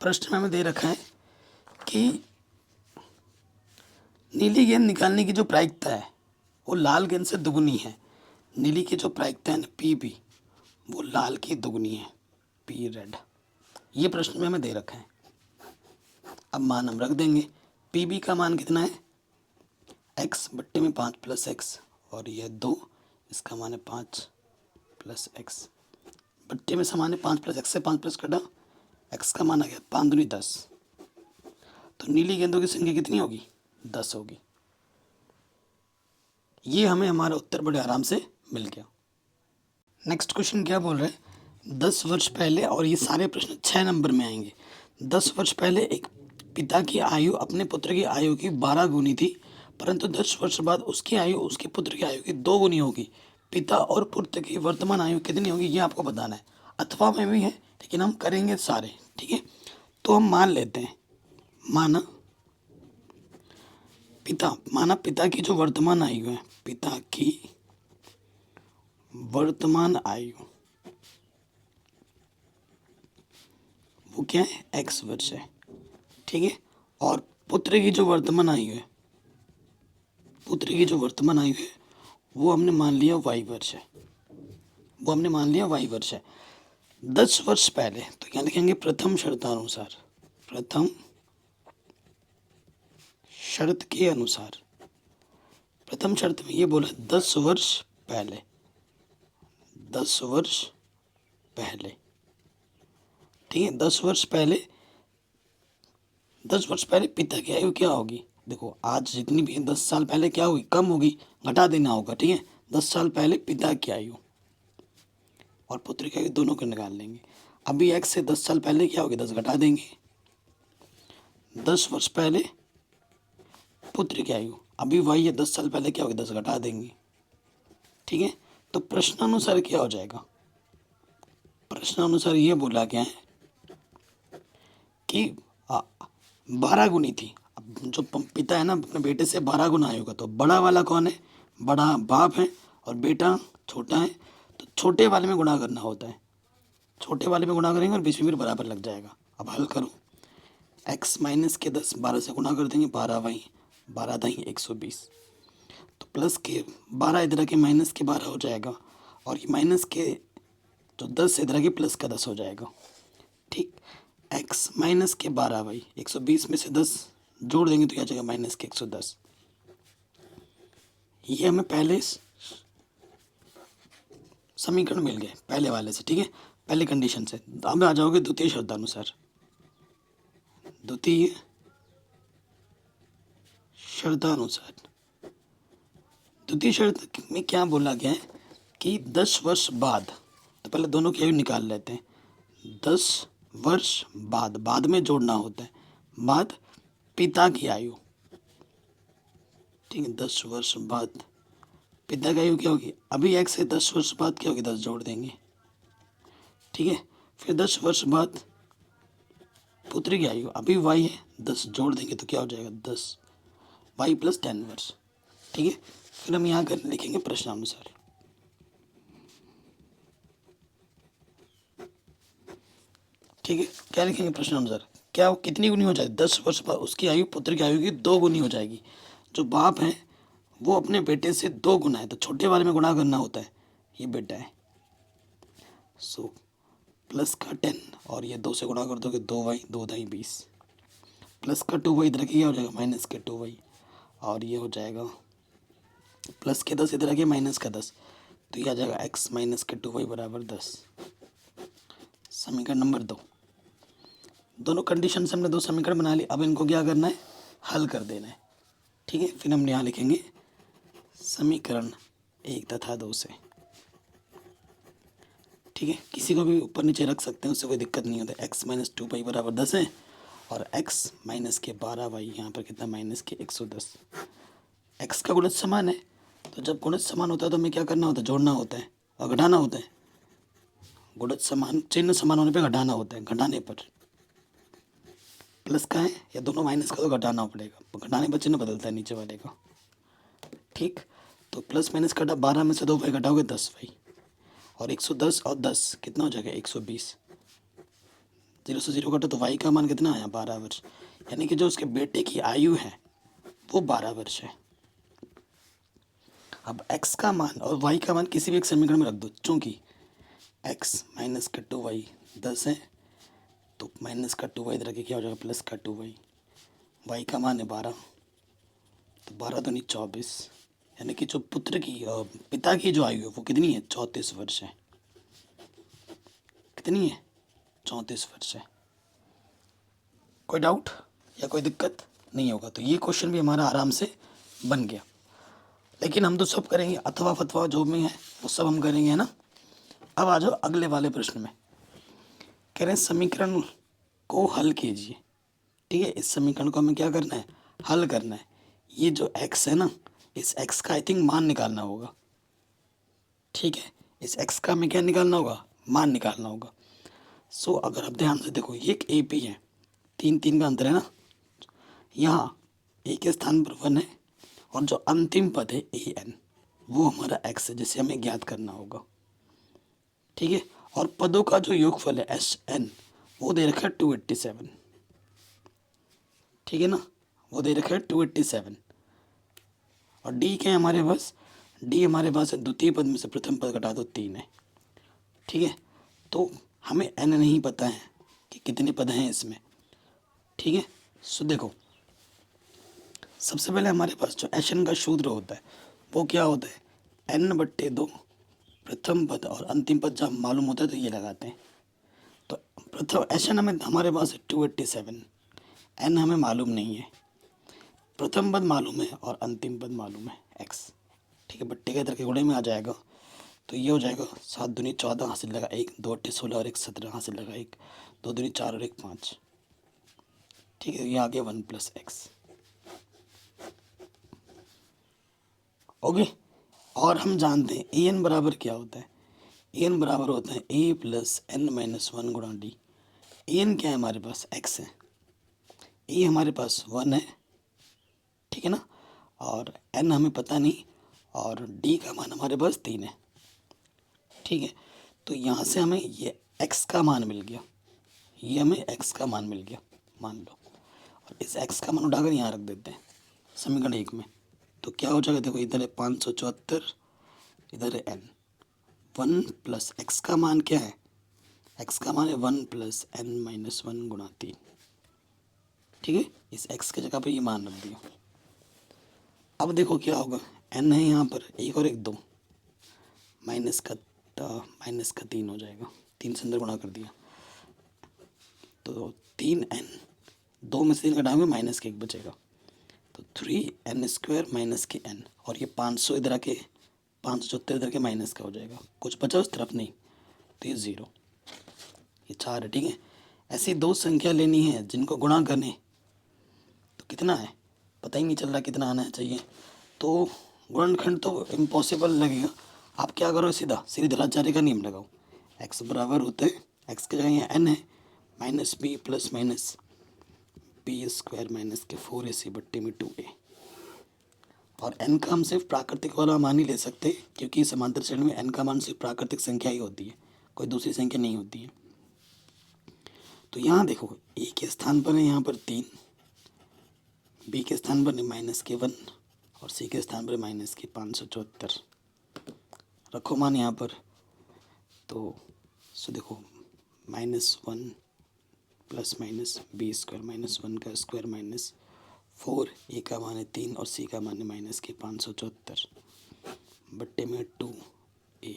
प्रश्न में हमें दे रखा है कि नीली गेंद निकालने की जो प्रायिकता है वो लाल गेंद से दुगुनी है। नीली की जो प्रायिकता है ना पी बी, वो लाल की दुगुनी है पी रेड। ये प्रश्न में हमें दे रखा है। अब मान हम रख देंगे। पी बी का मान कितना है, x बट्टे में 5 + x, और ये 2, इसका मान है 5 + x। बट्टे में समान है 5 + x से 5 प्लस कटा, x का मान आ गया 5 दूनी 10। तो नीली गेंदों की संख्या कितनी होगी, 10 होगी। ये हमें हमारा उत्तर बड़े आराम से मिल गया। नेक्स्ट क्वेश्चन क्या बोल रहे हैं, 10 वर्ष पहले, और ये सारे प्रश्न 6 नंबर में आएंगे। 10 वर्ष पहले एक पिता की आयु अपने पुत्र की आयु की 12 गुनी थी, परंतु 10 वर्ष बाद उसकी आयु उसके पुत्र की आयु की 2 गुनी होगी। पिता और पुत्र की वर्तमान आयु कितनी होगी, ये आपको बताना है। अथवा में भी है, लेकिन हम करेंगे सारे। ठीक है, तो हम मान लेते हैं, माना पिता की जो वर्तमान आयु है, पिता की वर्तमान आयु वो क्या है, x वर्ष है। ठीक है, और पुत्र की जो वर्तमान आयु है, वो हमने मान लिया y वर्ष है। 10 वर्ष पहले, तो क्या लिखेंगे, प्रथम शर्तानुसार, प्रथम शर्त के अनुसार। प्रथम शर्त में ये बोला 10 वर्ष पहले, 10 वर्ष पहले। ठीक है, 10 वर्ष पहले पिता की आयु क्या होगी, देखो आज जितनी भी 10 साल पहले क्या होगी, कम होगी, घटा देना होगा। ठीक है, 10 साल पहले पिता की आयु और पुत्र की आयु दोनों को निकाल लेंगे। अभी x से 10 साल पहले क्या होगी, 10 घटा देंगे। 10 वर्ष पहले पुत्र की आयु, अभी y है, 10 साल पहले क्या होगी, 10 घटा देंगे। ठीक है, तो प्रश्नानुसार क्या हो जाएगा, प्रश्नानुसार ये बोला गया है कि 12 गुनी थी। अब जो पिता है ना, अपने बेटे से 12 गुना आयु का, तो बड़ा वाला कौन है, बड़ा बाप है, और बेटा छोटा है, तो छोटे वाले में गुणा करना होता है। छोटे वाले में गुणा करेंगे और बीच में फिर बराबर लग जाएगा। अब हल करो, x माइनस के 10 12 से गुणा कर देंगे, 12 दाई 120, तो प्लस के 12 इधर के माइनस के 12 हो जाएगा, और ये माइनस के जो 10 इधर के प्लस का 10 हो जाएगा। ठीक, x माइनस के 12 120 में से 10 जोड़ देंगे तो क्या जाएगा, माइनस के 110। ये हमें पहले समीकरण मिल गए पहले वाले से। ठीक है, पहले कंडीशन से। अब आ जाओगे द्वितीय शर्तानुसार। द्वितीय शर्तानुसार, द्वितीय शर्त में क्या बोला गया है कि 10 वर्ष बाद, तो पहले दोनों की आयु निकाल लेते हैं। 10 वर्ष बाद में जोड़ना होता है, बाद पिता की आयु। ठीक है, 10 वर्ष बाद पिता की आयु क्या होगी, अभी x से 10 वर्ष बाद क्या होगी, 10 जोड़ देंगे। ठीक है, फिर 10 वर्ष बाद पुत्र की आयु, अभी y है, 10 जोड़ देंगे तो क्या हो जाएगा, 10 y + 10 वर्ष। ठीक है, फिर हम यहाँ कर लिखेंगे प्रश्नानुसार। ठीक है, क्या लिखेंगे प्रश्नानुसार, क्या वो कितनी गुनी हो जाएगी, 10 वर्ष बाद उसकी आयु पुत्र की आयु की 2 गुनी हो जाएगी। जो बाप है वो अपने बेटे से 2 गुना है, तो छोटे वाले में गुणा करना होता है, ये बेटा है, सो प्लस का 10, और ये 2 से गुणा कर दोगे, 2y 2 दाई 20, प्लस का 2y इधर की क्या हो जाएगा, माइनस के 2y, और ये हो जाएगा प्लस के 10 इधर के माइनस का 10, तो ये आ जाएगा x माइनस के 2y बराबर 10। समीकरण नंबर 2। दोनों कंडीशन से हमने 2 समीकरण बना लिए। अब इनको क्या करना है, हल कर देना है। ठीक है, फिर हम यहाँ लिखेंगे समीकरण 1 तथा 2 से ठीक है, किसी को भी ऊपर नीचे रख सकते हैं, उससे कोई दिक्कत नहीं होता। एक्स माइनस 2 पाई बराबर 10 है और एक्स माइनस के 12 वाई यहाँ पर कितना माइनस के 110। एक्स का गुणज समान है, तो जब गुणज समान होता है तो हमें क्या करना होता है, जोड़ना होता है और घटाना होता है। गुणज समान, चिन्ह समान होने पे घटाना होता है, घटाने पर प्लस का है या दोनों माइनस का तो घटाना पड़ेगा, घटाने पर चिन्ह बदलता है नीचे वाले का। ठीक, तो प्लस माइनस कटा, 12 में से 2 भाई घटाओगे 10 भाई, और 110 और 10 कितना हो जाएगा 120। 0 से 0 कटा तो वाई का मान कितना आया 12 वर्ष, यानी कि जो उसके बेटे की आयु है वो 12 वर्ष है। अब x का मान और y का मान किसी भी एक समीकरण में रख दो, चूंकि x माइनस का 2y 10 है तो माइनस का 2y इधर के क्या हो जाएगा प्लस का 2y, y का मान है 12, तो 12 दूनी 24, यानी कि जो पुत्र की पिता की जो आयु है वो कितनी है 34 वर्ष है। कितनी है 34 वर्ष है। कोई डाउट या कोई दिक्कत नहीं होगा, तो ये क्वेश्चन भी हमारा आराम से बन गया। लेकिन हम तो सब करेंगे, अथवा फतवा जो भी है वो सब हम करेंगे, है ना। अब आ जाओ अगले वाले प्रश्न में। कह रहे हैं समीकरण को हल कीजिए। ठीक है, इस समीकरण को हमें क्या करना है, हल करना है। ये जो x है ना, इस x का आई थिंक मान निकालना होगा। ठीक है, इस x का हमें क्या निकालना होगा, मान निकालना होगा। सो अगर आप ध्यान से देखो, ये एक AP है, 3 का अंतर है ना, यहाँ a के स्थान पर 1 है और जो अंतिम पद है an वो हमारा x है, जिसे हमें ज्ञात करना होगा। ठीक है, और पदों का जो योगफल है SN वो दे रखा है 287। ठीक है ना, वो दे रखा है 287। और D क्या है हमारे पास, D हमारे पास है द्वितीय पद में से प्रथम पद घटा दो 3 है। ठीक है, तो हमें n नहीं पता है कि कितने पद हैं इसमें। ठीक है, सो देखो सबसे पहले हमारे पास जो SN का सूत्र होता है वो क्या होता है, n/2 प्रथम पद और अंतिम पद जब मालूम होता है तो ये लगाते हैं। तो प्रथम SN हमें हमारे पास है 287, n हमें मालूम नहीं है, प्रथम पद मालूम है और अंतिम पद मालूम है x। ठीक है, बट्टे के इधर के गुणे में आ जाएगा, तो ये हो जाएगा 7 दूनी 14 हासिल लगा 1, 2 अट्ठे 16 और 1 17 हासिल लगा 1, 2 दूनी 4 और 1 5। ठीक है, ये आ गया 1 + x। ओके, और हम जानते हैं an बराबर क्या होता है, an बराबर होता है a + n - 1 गुणा d। an क्या है हमारे पास x है, a हमारे पास 1 है। ठीक है ना, और n हमें पता नहीं और d का मान हमारे पास 3 है। ठीक है, तो यहाँ से हमें ये x का मान मिल गया, ये हमें x का मान मिल गया मान लो, और इस x का मान उठाकर यहाँ रख देते हैं समीकरण 1 में, तो क्या हो जाएगा, देखो इधर है 574, इधर है n। 1 + x का मान क्या है, x का मान है 1 + n - 1 गुणा 3। ठीक है, इस x की जगह पर ये मान रख दिया। अब देखो क्या होगा, n है यहाँ पर 1 और 1 2, माइनस का 3 हो जाएगा, 3 से अंदर गुणा कर दिया तो 3n, 2 में से 3 घटाएंगे माइनस के 1 बचेगा, तो 3n² - के n, और ये 500 इधर आके 574 इधर के माइनस का हो जाएगा, कुछ बचा उस तरफ नहीं, तो ये 0, ये 4 है। ठीक है, ऐसी दो संख्या लेनी है जिनको गुणा करने, तो कितना है पता ही नहीं चल रहा कितना आना चाहिए, तो गुणनखंड तो इम्पॉसिबल लगेगा। आप क्या करो, सीधा सीधी धराचार्य का नियम लगाओ, x बराबर होता है, x की जगह यहाँ n है, -b + -b² - के 4ac बट्टे में 2a, और n का हम सिर्फ प्राकृतिक वाला मान ही ले सकते हैं, क्योंकि समांतर श्रेणी में n का मान सिर्फ प्राकृतिक संख्या ही होती है, कोई दूसरी संख्या नहीं होती है। तो यहाँ देखो a के स्थान पर है यहाँ पर 3, b के स्थान पर -1 और c के स्थान पर -574 रखो मान यहाँ पर, तो सो देखो -1 ± b² - 1 का स्क्वायर -4, a का मान है 3 और c का मान है -574 बट्टे में 2a।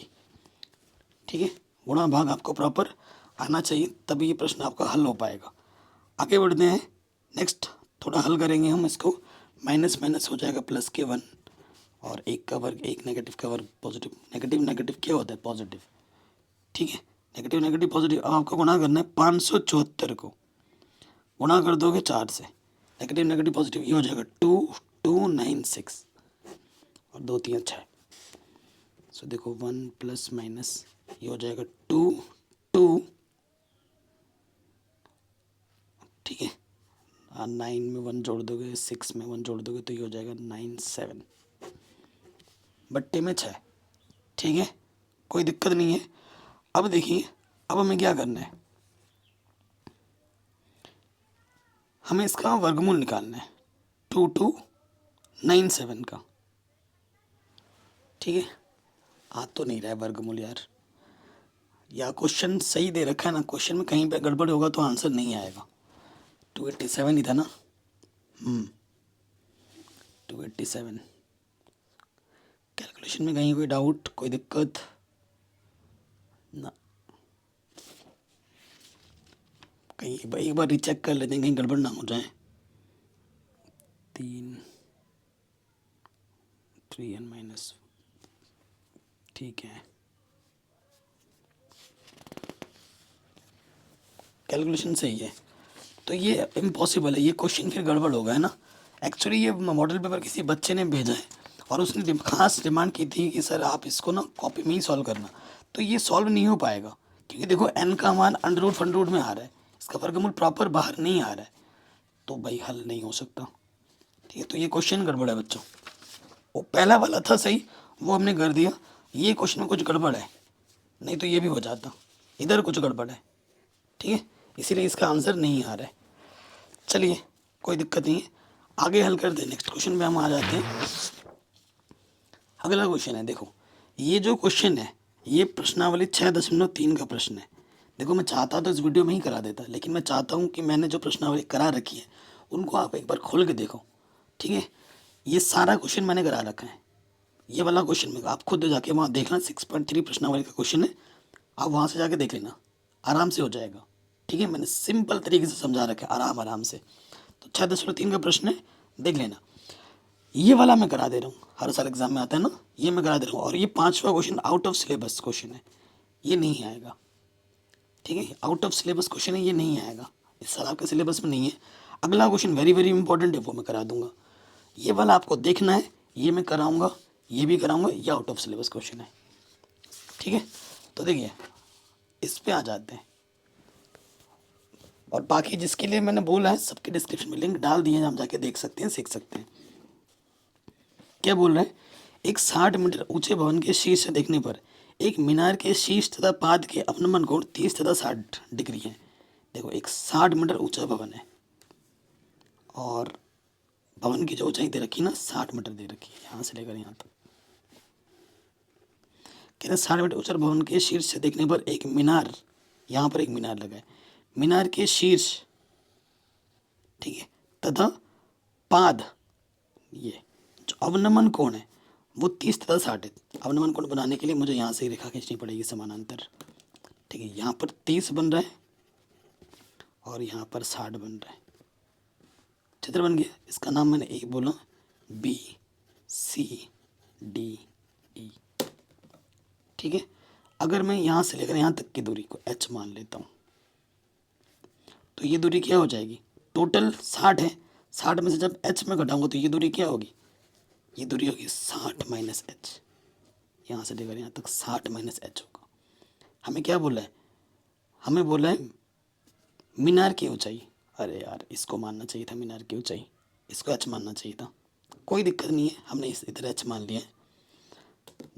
ठीक है, गुणा भाग आपको प्रॉपर आना चाहिए, तभी ये प्रश्न आपका हल हो पाएगा। आगे बढ़ते हैं, नेक्स्ट थोड़ा हल करेंगे हम इसको, माइनस माइनस हो जाएगा प्लस के 1 और 1 का वर्ग 1 नेगेटिव का वर्ग पॉजिटिव, नेगेटिव नेगेटिव क्या होता है पॉजिटिव। ठीक है, नेगेटिव नेगेटिव पॉजिटिव, अब आपको गुणा करना है 574 को गुणा कर दोगे 4 से, नेगेटिव नेगेटिव पॉजिटिव, ये हो जाएगा 2296 और 2 3 6। सो देखो 1 प्लस माइनस ये हो जाएगा 2 2, ठीक है। 9 में 1 जोड़ दोगे, 6 में 1 जोड़ दोगे तो ये हो जाएगा 97, बट्टे में 6, ठीक है, कोई दिक्कत नहीं है। अब देखिए, अब हमें क्या करना है, हमें इसका वर्गमूल निकालना है 2297 का, ठीक है। आ तो नहीं रहा है वर्गमूल यार, या क्वेश्चन सही दे रखा है ना, क्वेश्चन में कहीं पे गड़बड़ होगा तो आंसर नहीं आएगा। 287 ही था ना, 287। कैलकुलेशन में कहीं कोई डाउट, कोई दिक्कत ना, कहीं एक बार रिचेक कर लेते हैं कहीं गड़बड़ ना हो जाए। 3 माइनस, ठीक है, कैलकुलेशन सही है। तो ये इम्पॉसिबल है, ये क्वेश्चन फिर गड़बड़ होगा, है ना। एक्चुअली ये मॉडल पेपर किसी बच्चे ने भेजा है और उसने खास डिमांड की थी कि सर आप इसको ना कॉपी में ही सॉल्व करना, तो ये सॉल्व नहीं हो पाएगा क्योंकि देखो n का मान अंडर रूट फंड रूट में आ रहा है, इसका वर्गमूल प्रॉपर बाहर नहीं आ रहा है, तो भाई हल नहीं हो सकता, ठीक है। तो ये क्वेश्चन गड़बड़ है बच्चों, वो पहला वाला था सही, वो हमने कर दिया, ये क्वेश्चन में कुछ गड़बड़ है, नहीं तो ये भी हो जाता, इधर कुछ गड़बड़ है, ठीक है, इसीलिए इसका आंसर नहीं आ रहा है। चलिए कोई दिक्कत नहीं है, आगे हल करते हैं, नेक्स्ट क्वेश्चन पे हम आ जाते हैं। अगला क्वेश्चन है, देखो ये जो क्वेश्चन है ये प्रश्नावली 6.3 का प्रश्न है। देखो मैं चाहता तो इस वीडियो में ही करा देता, लेकिन मैं चाहता हूँ कि मैंने जो प्रश्नावली करा रखी है उनको आप एक बार खोल के देखो, ठीक है। ये सारा क्वेश्चन मैंने करा रखा है, ये वाला क्वेश्चन में आप खुद जाके वहाँ देखना, 6.3 प्रश्नावली का क्वेश्चन है, आप वहाँ से जाके देख लेना, आराम से हो जाएगा, ठीक है। मैंने सिंपल तरीके से समझा रखा है, आराम आराम से। तो 6.3 का प्रश्न है, देख लेना। ये वाला मैं करा दे रहा हूँ, हर साल एग्जाम में आता है ना, ये मैं करा दे रहा हूँ। और ये 5वां question out of syllabus question है, ये नहीं आएगा, ठीक है, आउट ऑफ सिलेबस क्वेश्चन है, ये नहीं आएगा, इस साल आपके सिलेबस में नहीं है। अगला क्वेश्चन वेरी वेरी इंपॉर्टेंट है, वो मैं करा दूंगा। ये वाला आपको देखना है, ये मैं कराऊंगा, ये भी कराऊंगा, ये आउट ऑफ सिलेबस क्वेश्चन है, ठीक है। तो देखिए इस पे आ जाते हैं, और बाकी जिसके लिए मैंने बोला है सबके डिस्क्रिप्शन में लिंक डाल दिए हैं, हम जाके देख सकते हैं, सीख सकते हैं। क्या बोल रहे हैं, एक 60 मीटर ऊंचे भवन के शीर्ष से देखने पर एक मीनार के शीर्ष तथा पाद के अपनमन कोण 30 तथा 60 डिग्री है। देखो एक 60 मीटर ऊंचा भवन है और भवन की जो ऊंचाई दे रखी है ना 60 मीटर दे रखी है, यहाँ से लेकर यहाँ तक। कहते हैं 60 मीटर ऊंचा भवन के शीर्ष से देखने पर एक मीनार, यहाँ पर एक मीनार लगा है, मीनार के शीर्ष, ठीक है, तथा पाद, ये जो अवनमन कोण है वो 30 तथा 60 है। अवनमन कोण बनाने के लिए मुझे यहाँ से ही रेखा खींचनी पड़ेगी समानांतर, ठीक है। यहाँ पर 30 बन रहा है और यहाँ पर 60 बन रहा है, चित्र बन गया। इसका नाम मैंने एक बोला, BCDE, ठीक है। अगर मैं यहाँ से लेकर यहाँ तक की दूरी को h मान लेता हूँ तो ये दूरी क्या हो जाएगी, टोटल 60 है, 60 में से जब h में घटाऊंगा तो ये दूरी क्या होगी, ये दूरी होगी 60 माइनस h, यहाँ से लेकर यहाँ तक 60 माइनस h होगा। हमें क्या बोला है, हमें बोला है मीनार की ऊंचाई, अरे यार इसको मानना चाहिए था मीनार की ऊंचाई, इसको h मानना चाहिए था, कोई दिक्कत नहीं है, हमने इस इधर h मान लिया है।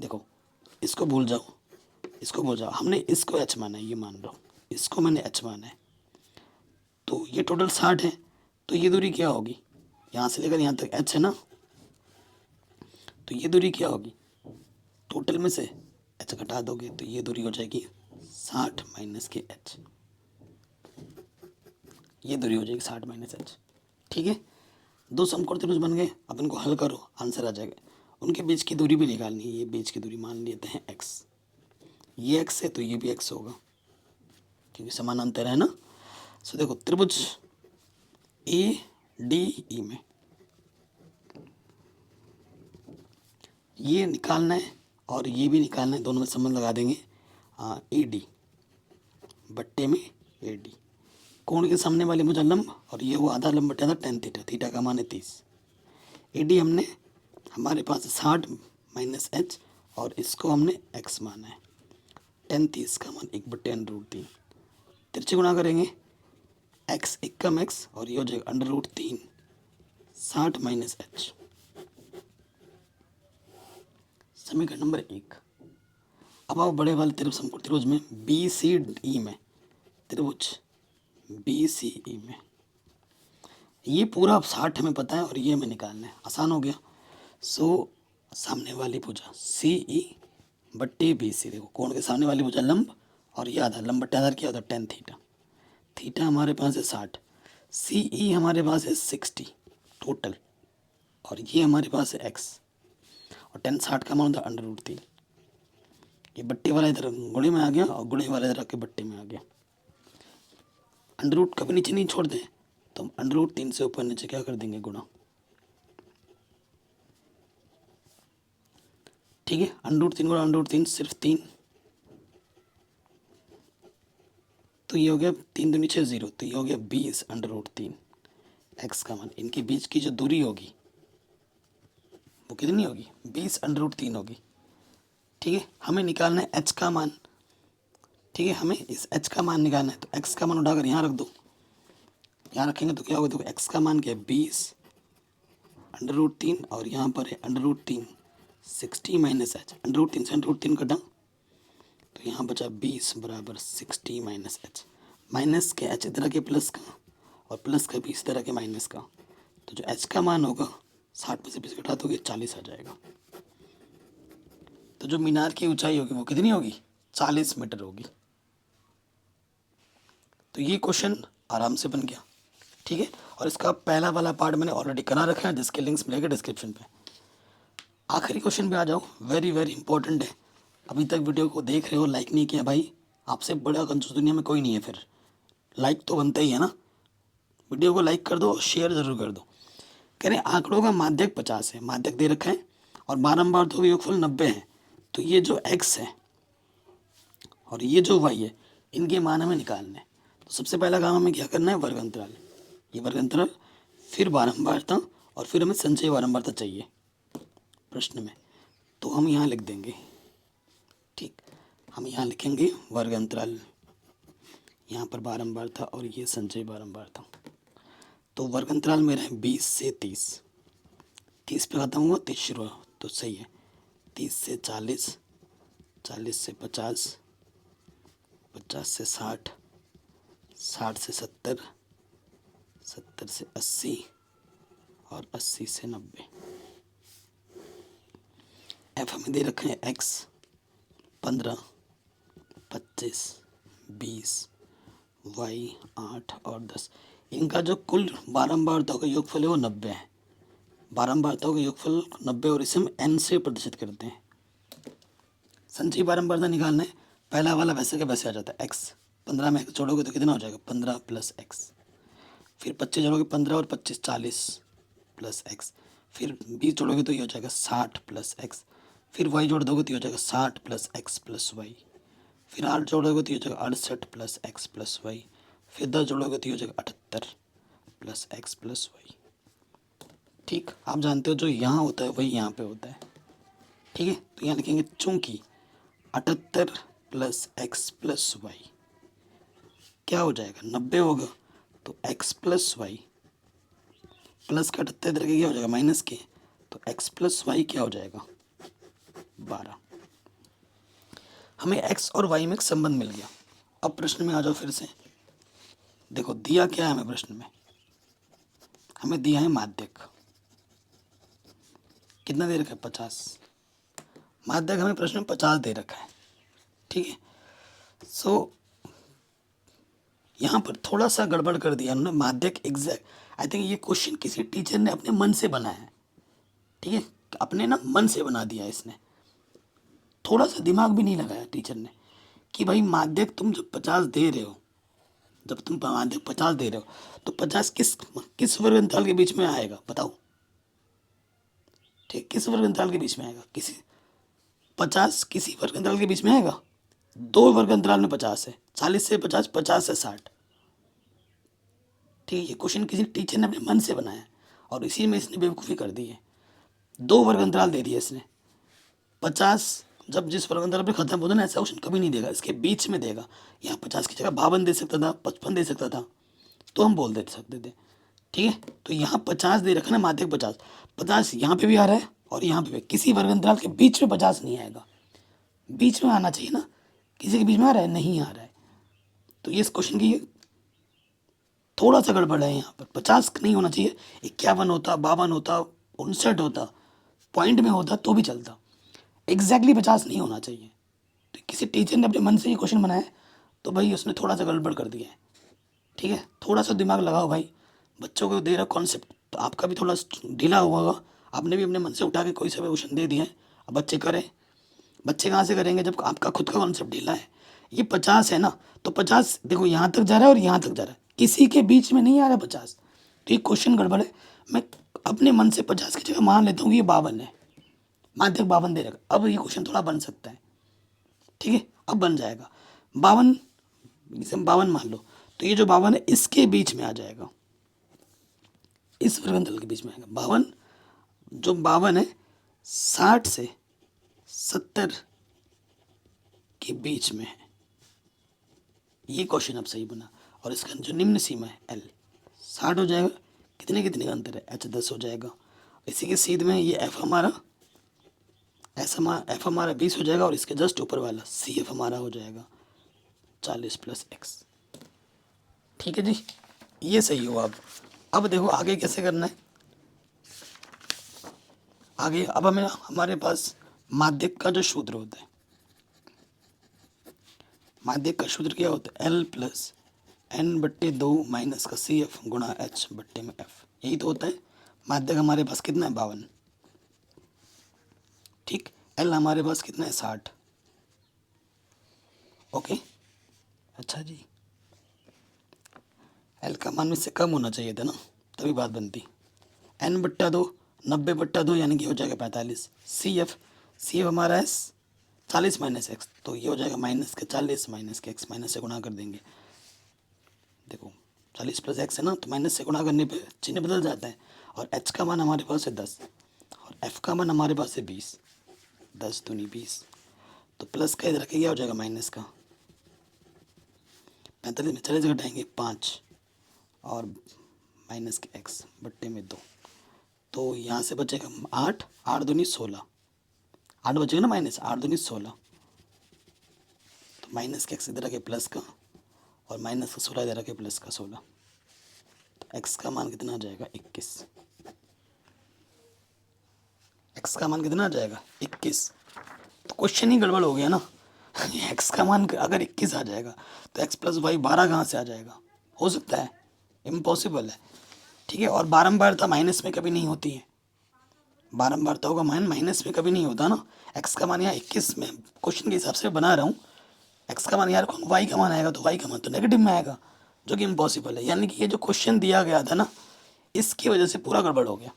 देखो इसको भूल जाओ, इसको भूल जाओ, हमने इसको h माना है, ये मान लो, इसको मैंने h माना है, तो ये टोटल 60 है, तो ये दूरी क्या होगी, यहाँ से लेकर यहाँ तक h है ना, तो ये दूरी क्या होगी, टोटल में से h घटा दोगे तो ये दूरी हो जाएगी 60 माइनस के h, ये दूरी हो जाएगी 60 माइनस h, ठीक है। दो समकोण त्रिभुज बन गए, अब इनको हल करो, आंसर आ जाएगा। उनके बीच की दूरी भी निकालनी है, ये बीच की दूरी मान लेते हैं x, ये x है तो ये भी x होगा क्योंकि समानांतर है ना। सो देखो त्रिभुज ADE में ये निकालना है और ये भी निकालना है, दोनों में संबंध लगा देंगे। AD बट्टे में AD। कोण के सामने वाली भुजा लंब और ये हुआ आधा लंब बटे आधा tan थीटा, थीटा का मान है 30। AD हमने हमारे पास 60 माइनस h और इसको हमने x माना है। tan 30 का मान 1/√3। तिरछे गुणा करेंगे, x एकम x और ये हो जाएगा √3 60 माइनस h। समीकरण नंबर 1। अब आप बड़े वाले त्रिभुज में BCD में त्रिभुज BCE में ये पूरा 60 हमें पता है और ये हमें निकालना है, आसान हो गया। सामने वाली भुजा CE बट्टे BC, देखो कोण के सामने वाली भुजा लंब और ये आधा लंब बट्टे आधार क्या होता है tan थीटा। थीटा हमारे पास है 60, CE हमारे पास है 60 टोटल और ये हमारे पास है x और tan 60 का मान होता है √3। ये बट्टे वाला इधर गुणे में आ गया और गुणे वाला इधर आके बट्टे में आ गया। अंडर कभी नीचे नहीं छोड़ दें तो हम √3 से ऊपर नीचे क्या कर देंगे गुणा, ठीक है। √3 गुणा √3 सिर्फ 3, तो ये हो गया 3 दूनी 6 0, तो ये हो गया 20 √3 x का मान। इनके बीच की जो दूरी होगी वो कितनी होगी, 20 √3 होगी, ठीक है। हमें निकालना है h का मान, ठीक है। हमें इस h का मान निकालना है, तो x का मान उठाकर यहाँ रख दो, यहाँ रखेंगे तो क्या होगा, देखो x का मान क्या है 20 √3 और यहाँ पर है √3 60 माइनस h। √3 से √3 कटा तो यहाँ बचा 20 बराबर 60 माइनस h। माइनस के h इधर के प्लस का और प्लस का 20 इधर के माइनस का, तो जो h का मान होगा 60 में से 20 घटा दोगे 40 आ जाएगा। तो जो मीनार की ऊंचाई होगी वो कितनी होगी, 40 मीटर होगी। तो ये क्वेश्चन आराम से बन गया, ठीक है। और इसका पहला वाला पार्ट मैंने ऑलरेडी करा रखा है, जिसके लिंक्स मिलेगा डिस्क्रिप्शन पे। आखिरी क्वेश्चन पे आ जाओ, वेरी वेरी इंपॉर्टेंट है। अभी तक वीडियो को देख रहे हो, लाइक नहीं किया भाई, आपसे बड़ा कंजूस दुनिया में कोई नहीं है, फिर लाइक तो बनता ही है ना। वीडियो को लाइक कर दो और शेयर ज़रूर कर दो। कह रहे हैं आंकड़ों का माध्यक 50 है, माध्यक दे रखा है और बारंबार तो योगफल 90 है। तो ये जो x है और ये जो y है इनके मान हमें निकालने हैं। तो सबसे पहला काम हमें क्या करना है, वर्ग अंतराल। ये वर्ग अंतराल, फिर बारंबारता और फिर हमें संचय बारंबारता चाहिए प्रश्न में, तो हम यहाँ लिख देंगे, ठीक। हम यहाँ लिखेंगे वर्ग अंतराल, यहाँ पर बारंबारता और ये संचय बारंबारता। तो वर्ग अंतराल मेरा है 20 से 30, 30 पे खत्म हुआ 30 शुरू हुआ, तो सही है। 30 से 40, 40 से 50, 50 से 60, 60 से 70, 70 से 80 और 80 से 90। एफ हमें दे रखे हैं x 15, 25, 20, y 8 और 10। इनका जो कुल बारंबारताओं का योगफल है वो 90 है। बारंबारताओं का योगफल 90 और इसे हम n से प्रदर्शित करते हैं। संचयी बारंबारता निकालना है, पहला वाला वैसे का वैसे आ जाता है x। 15 में x जोड़ोगे तो कितना हो जाएगा, 15 प्लस x। फिर 25 जोड़ोगे 15 और 25 40 प्लस x। फिर 20 जोड़ोगे तो ये हो जाएगा 60 प्लस x। फिर y जोड़ दोगे तो ये हो जाएगा 60 प्लस x प्लस y। फिर 8 जोड़ोगे तो ये हो जाएगा 68 प्लस x प्लस y। फिर 10 जोड़ोगे तो ये हो जाएगा 78 प्लस x प्लस y। ठीक, आप जानते हो जो यहाँ होता है वही यहाँ पे होता है, ठीक है। तो यहाँ लिखेंगे चूंकि 78 प्लस x प्लस वाई क्या हो जाएगा, 90 होगा, तो x प्लस वाई प्लस का 78 इधर के क्या हो जाएगा माइनस के, तो x प्लस वाई क्या हो जाएगा 12। हमें x और y में एक संबंध मिल गया। अब प्रश्न में आ जाओ फिर से, देखो दिया क्या है हमें प्रश्न में, हमें दिया है माध्यक, कितना दे रखा है 50। माध्यक हमें प्रश्न में 50 दे रखा है, ठीक है। सो यहाँ पर थोड़ा सा गड़बड़ कर दिया उन्होंने, माध्यक एग्जैक्ट, आई थिंक ये क्वेश्चन किसी टीचर ने अपने मन से बनाया है, ठीक है, अपने ना मन से बना दिया इसने, थोड़ा सा दिमाग भी नहीं लगाया टीचर ने कि भाई माध्यक तुम जब 50 दे रहे हो, जब तुम माध्यक 50 दे रहे हो तो 50 किस वर्ग अंतराल के बीच में आएगा बताओ, ठीक, किस वर्ग अंतराल के बीच में आएगा, किसी 50 किसी वर्ग अंतराल के बीच में आएगा, 2 वर्ग अंतराल में 50 है, 40 से 50, 50 से 60। ठीक है, ये क्वेश्चन किसी टीचर ने अपने मन से बनाया और इसी में इसने बेवकूफ़ी कर दी है। 2 वर्ग अंतराल दे दिए इसने। 50 जब जिस वर्ग अंतराल पे खत्म होता है ना, ऐसा क्वेश्चन कभी नहीं देगा, इसके बीच में देगा। यहाँ 50 की जगह 52 दे सकता था, 55 दे सकता था, तो हम बोल दे सकते थे। ठीक है, तो यहाँ 50 दे रखा ना, माध्यक 50। 50 यहाँ पे भी आ रहा है और यहाँ पे भी। किसी वर्ग अंतराल के बीच में 50 नहीं आएगा, बीच में आना चाहिए ना। किसी के बीच में आ रहा है, नहीं आ रहा है। तो ये इस क्वेश्चन की थोड़ा सा गड़बड़ है। यहाँ पर 50 नहीं होना चाहिए, 51 होता, 52 होता, 59 होता, पॉइंट में होता तो भी चलता। एग्जैक्टली 50 नहीं होना चाहिए। तो किसी टीचर ने अपने मन से ये क्वेश्चन बनाया तो भाई उसने थोड़ा सा गड़बड़ कर दिया है। ठीक है, थोड़ा सा दिमाग लगाओ भाई, बच्चों को दे रहा कॉन्सेप्ट तो आपका भी थोड़ा ढीला हुआ होगा। आपने भी अपने मन से उठा के कोई सा भी क्वेश्चन दे दिया है, अब बच्चे करें। बच्चे कहाँ से करेंगे जब आपका खुद का कॉन्सेप्ट ढीला है। ये 50 है ना, तो 50 देखो यहाँ तक जा रहा है और यहाँ तक जा रहा है, किसी के बीच में नहीं आ रहा 50। तो ये क्वेश्चन गड़बड़ है। मैं अपने मन से 50 की जगह मान लेता हूँ कि ये 52 है, माध्यक 52 दे रखा। अब ये क्वेश्चन थोड़ा बन सकता है। ठीक है, अब बन जाएगा 52, इसे हम 52 मान लो, तो ये जो 52 है इसके बीच में आ जाएगा, इस वर्ग अंतराल के बीच में आएगा 52। जो 52 है 60 से 70 के बीच में है। ये क्वेश्चन अब सही बना। और इसका जो निम्न सीमा है L 60 हो जाएगा। कितने कितने का अंतर है, H 10 हो जाएगा। इसी के सीध में ये F हमारा F हमारा 20 हो जाएगा और इसके जस्ट ऊपर वाला CF हमारा हो जाएगा 40 + X। ठीक है जी, ये सही हुआ। अब देखो आगे कैसे करना है। आगे अब हमें हमारे पास माध्यक का जो सूत्र होता है, माध्यक का सूत्र क्या होता है, L + N/2 माइनस का CF गुणा H/F। यही तो होता है। माध्यक हमारे पास कितना है, 52। ठीक, L हमारे पास कितना है, 60। ओके, अच्छा जी, L का मान इससे कम होना चाहिए था ना, तभी बात बनती। N/2 90/2 यानी कि हो जाएगा 45। CF हमारा है 40 - X, तो ये हो जाएगा -40 - X, माइनस से गुणा कर देंगे। देखो 40 + X है ना, तो माइनस से गुणा करने पे चिन्ह बदल जाता है। और H का मान हमारे पास है 10 और F का मान हमारे पास है 20। 10 दूनी 20, तो प्लस का इधर क्या हो जाएगा, माइनस का। 45 में 40 घटाएंगे 5 और माइनस के X/2, तो यहाँ से बचेगा 8, 8 दूनी 16, 8 बचेगा ना माइनस, 8 दूनी 16, तो माइनस के X इधर आके प्लस का और माइनस का 16 इधर आके प्लस का 16, तो X का मान कितना आ जाएगा, 21। X का मान कितना आ जाएगा, 21। तो क्वेश्चन ही गड़बड़ हो गया ना। X का मान अगर 21 आ जाएगा तो X + Y 12 कहाँ से आ जाएगा, हो सकता है, इम्पॉसिबल है। ठीक है, और बारंबारता माइनस में कभी नहीं होती है। बारंबारता होगा माइनस में कभी नहीं होता ना। X का मान यहाँ 21 में क्वेश्चन के हिसाब से बना रहा हूँ। X का मान यार Y का मान आएगा तो Y का मान तो नेगेटिव में आएगा, जो कि इम्पॉसिबल है। यानी कि ये जो क्वेश्चन दिया गया था ना, इसकी वजह से पूरा गड़बड़ हो गया।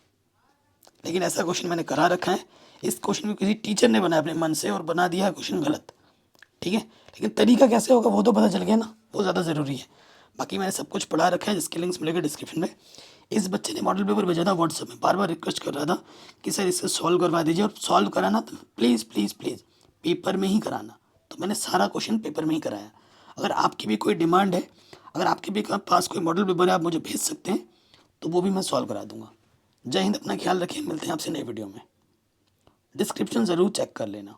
लेकिन ऐसा क्वेश्चन मैंने करा रखा है। इस क्वेश्चन को किसी टीचर ने बनाया अपने मन से और बना दिया है क्वेश्चन गलत। ठीक है, लेकिन तरीका कैसे होगा वो तो पता चल गया ना, वो ज़्यादा ज़रूरी है। बाकी मैंने सब कुछ पढ़ा रखा है, जिसके लिंक्स मिलेगा डिस्क्रिप्शन में। इस बच्चे ने मॉडल पेपर भेजा था व्हाट्सएप में, बार बार रिक्वेस्ट कर रहा था कि सर इससे सॉल्व करवा दीजिए, और सॉल्व कराना तो प्लीज़ प्लीज़ प्लीज़ पेपर में ही कराना। तो मैंने सारा क्वेश्चन पेपर में ही कराया। अगर आपकी भी कोई डिमांड है, अगर आपके भी पास कोई मॉडल पेपर है, आप मुझे भेज सकते हैं, तो वो भी मैं सॉल्व करा दूंगा। जय हिंद, अपना ख्याल रखिए, मिलते हैं आपसे नई वीडियो में। डिस्क्रिप्शन ज़रूर चेक कर लेना।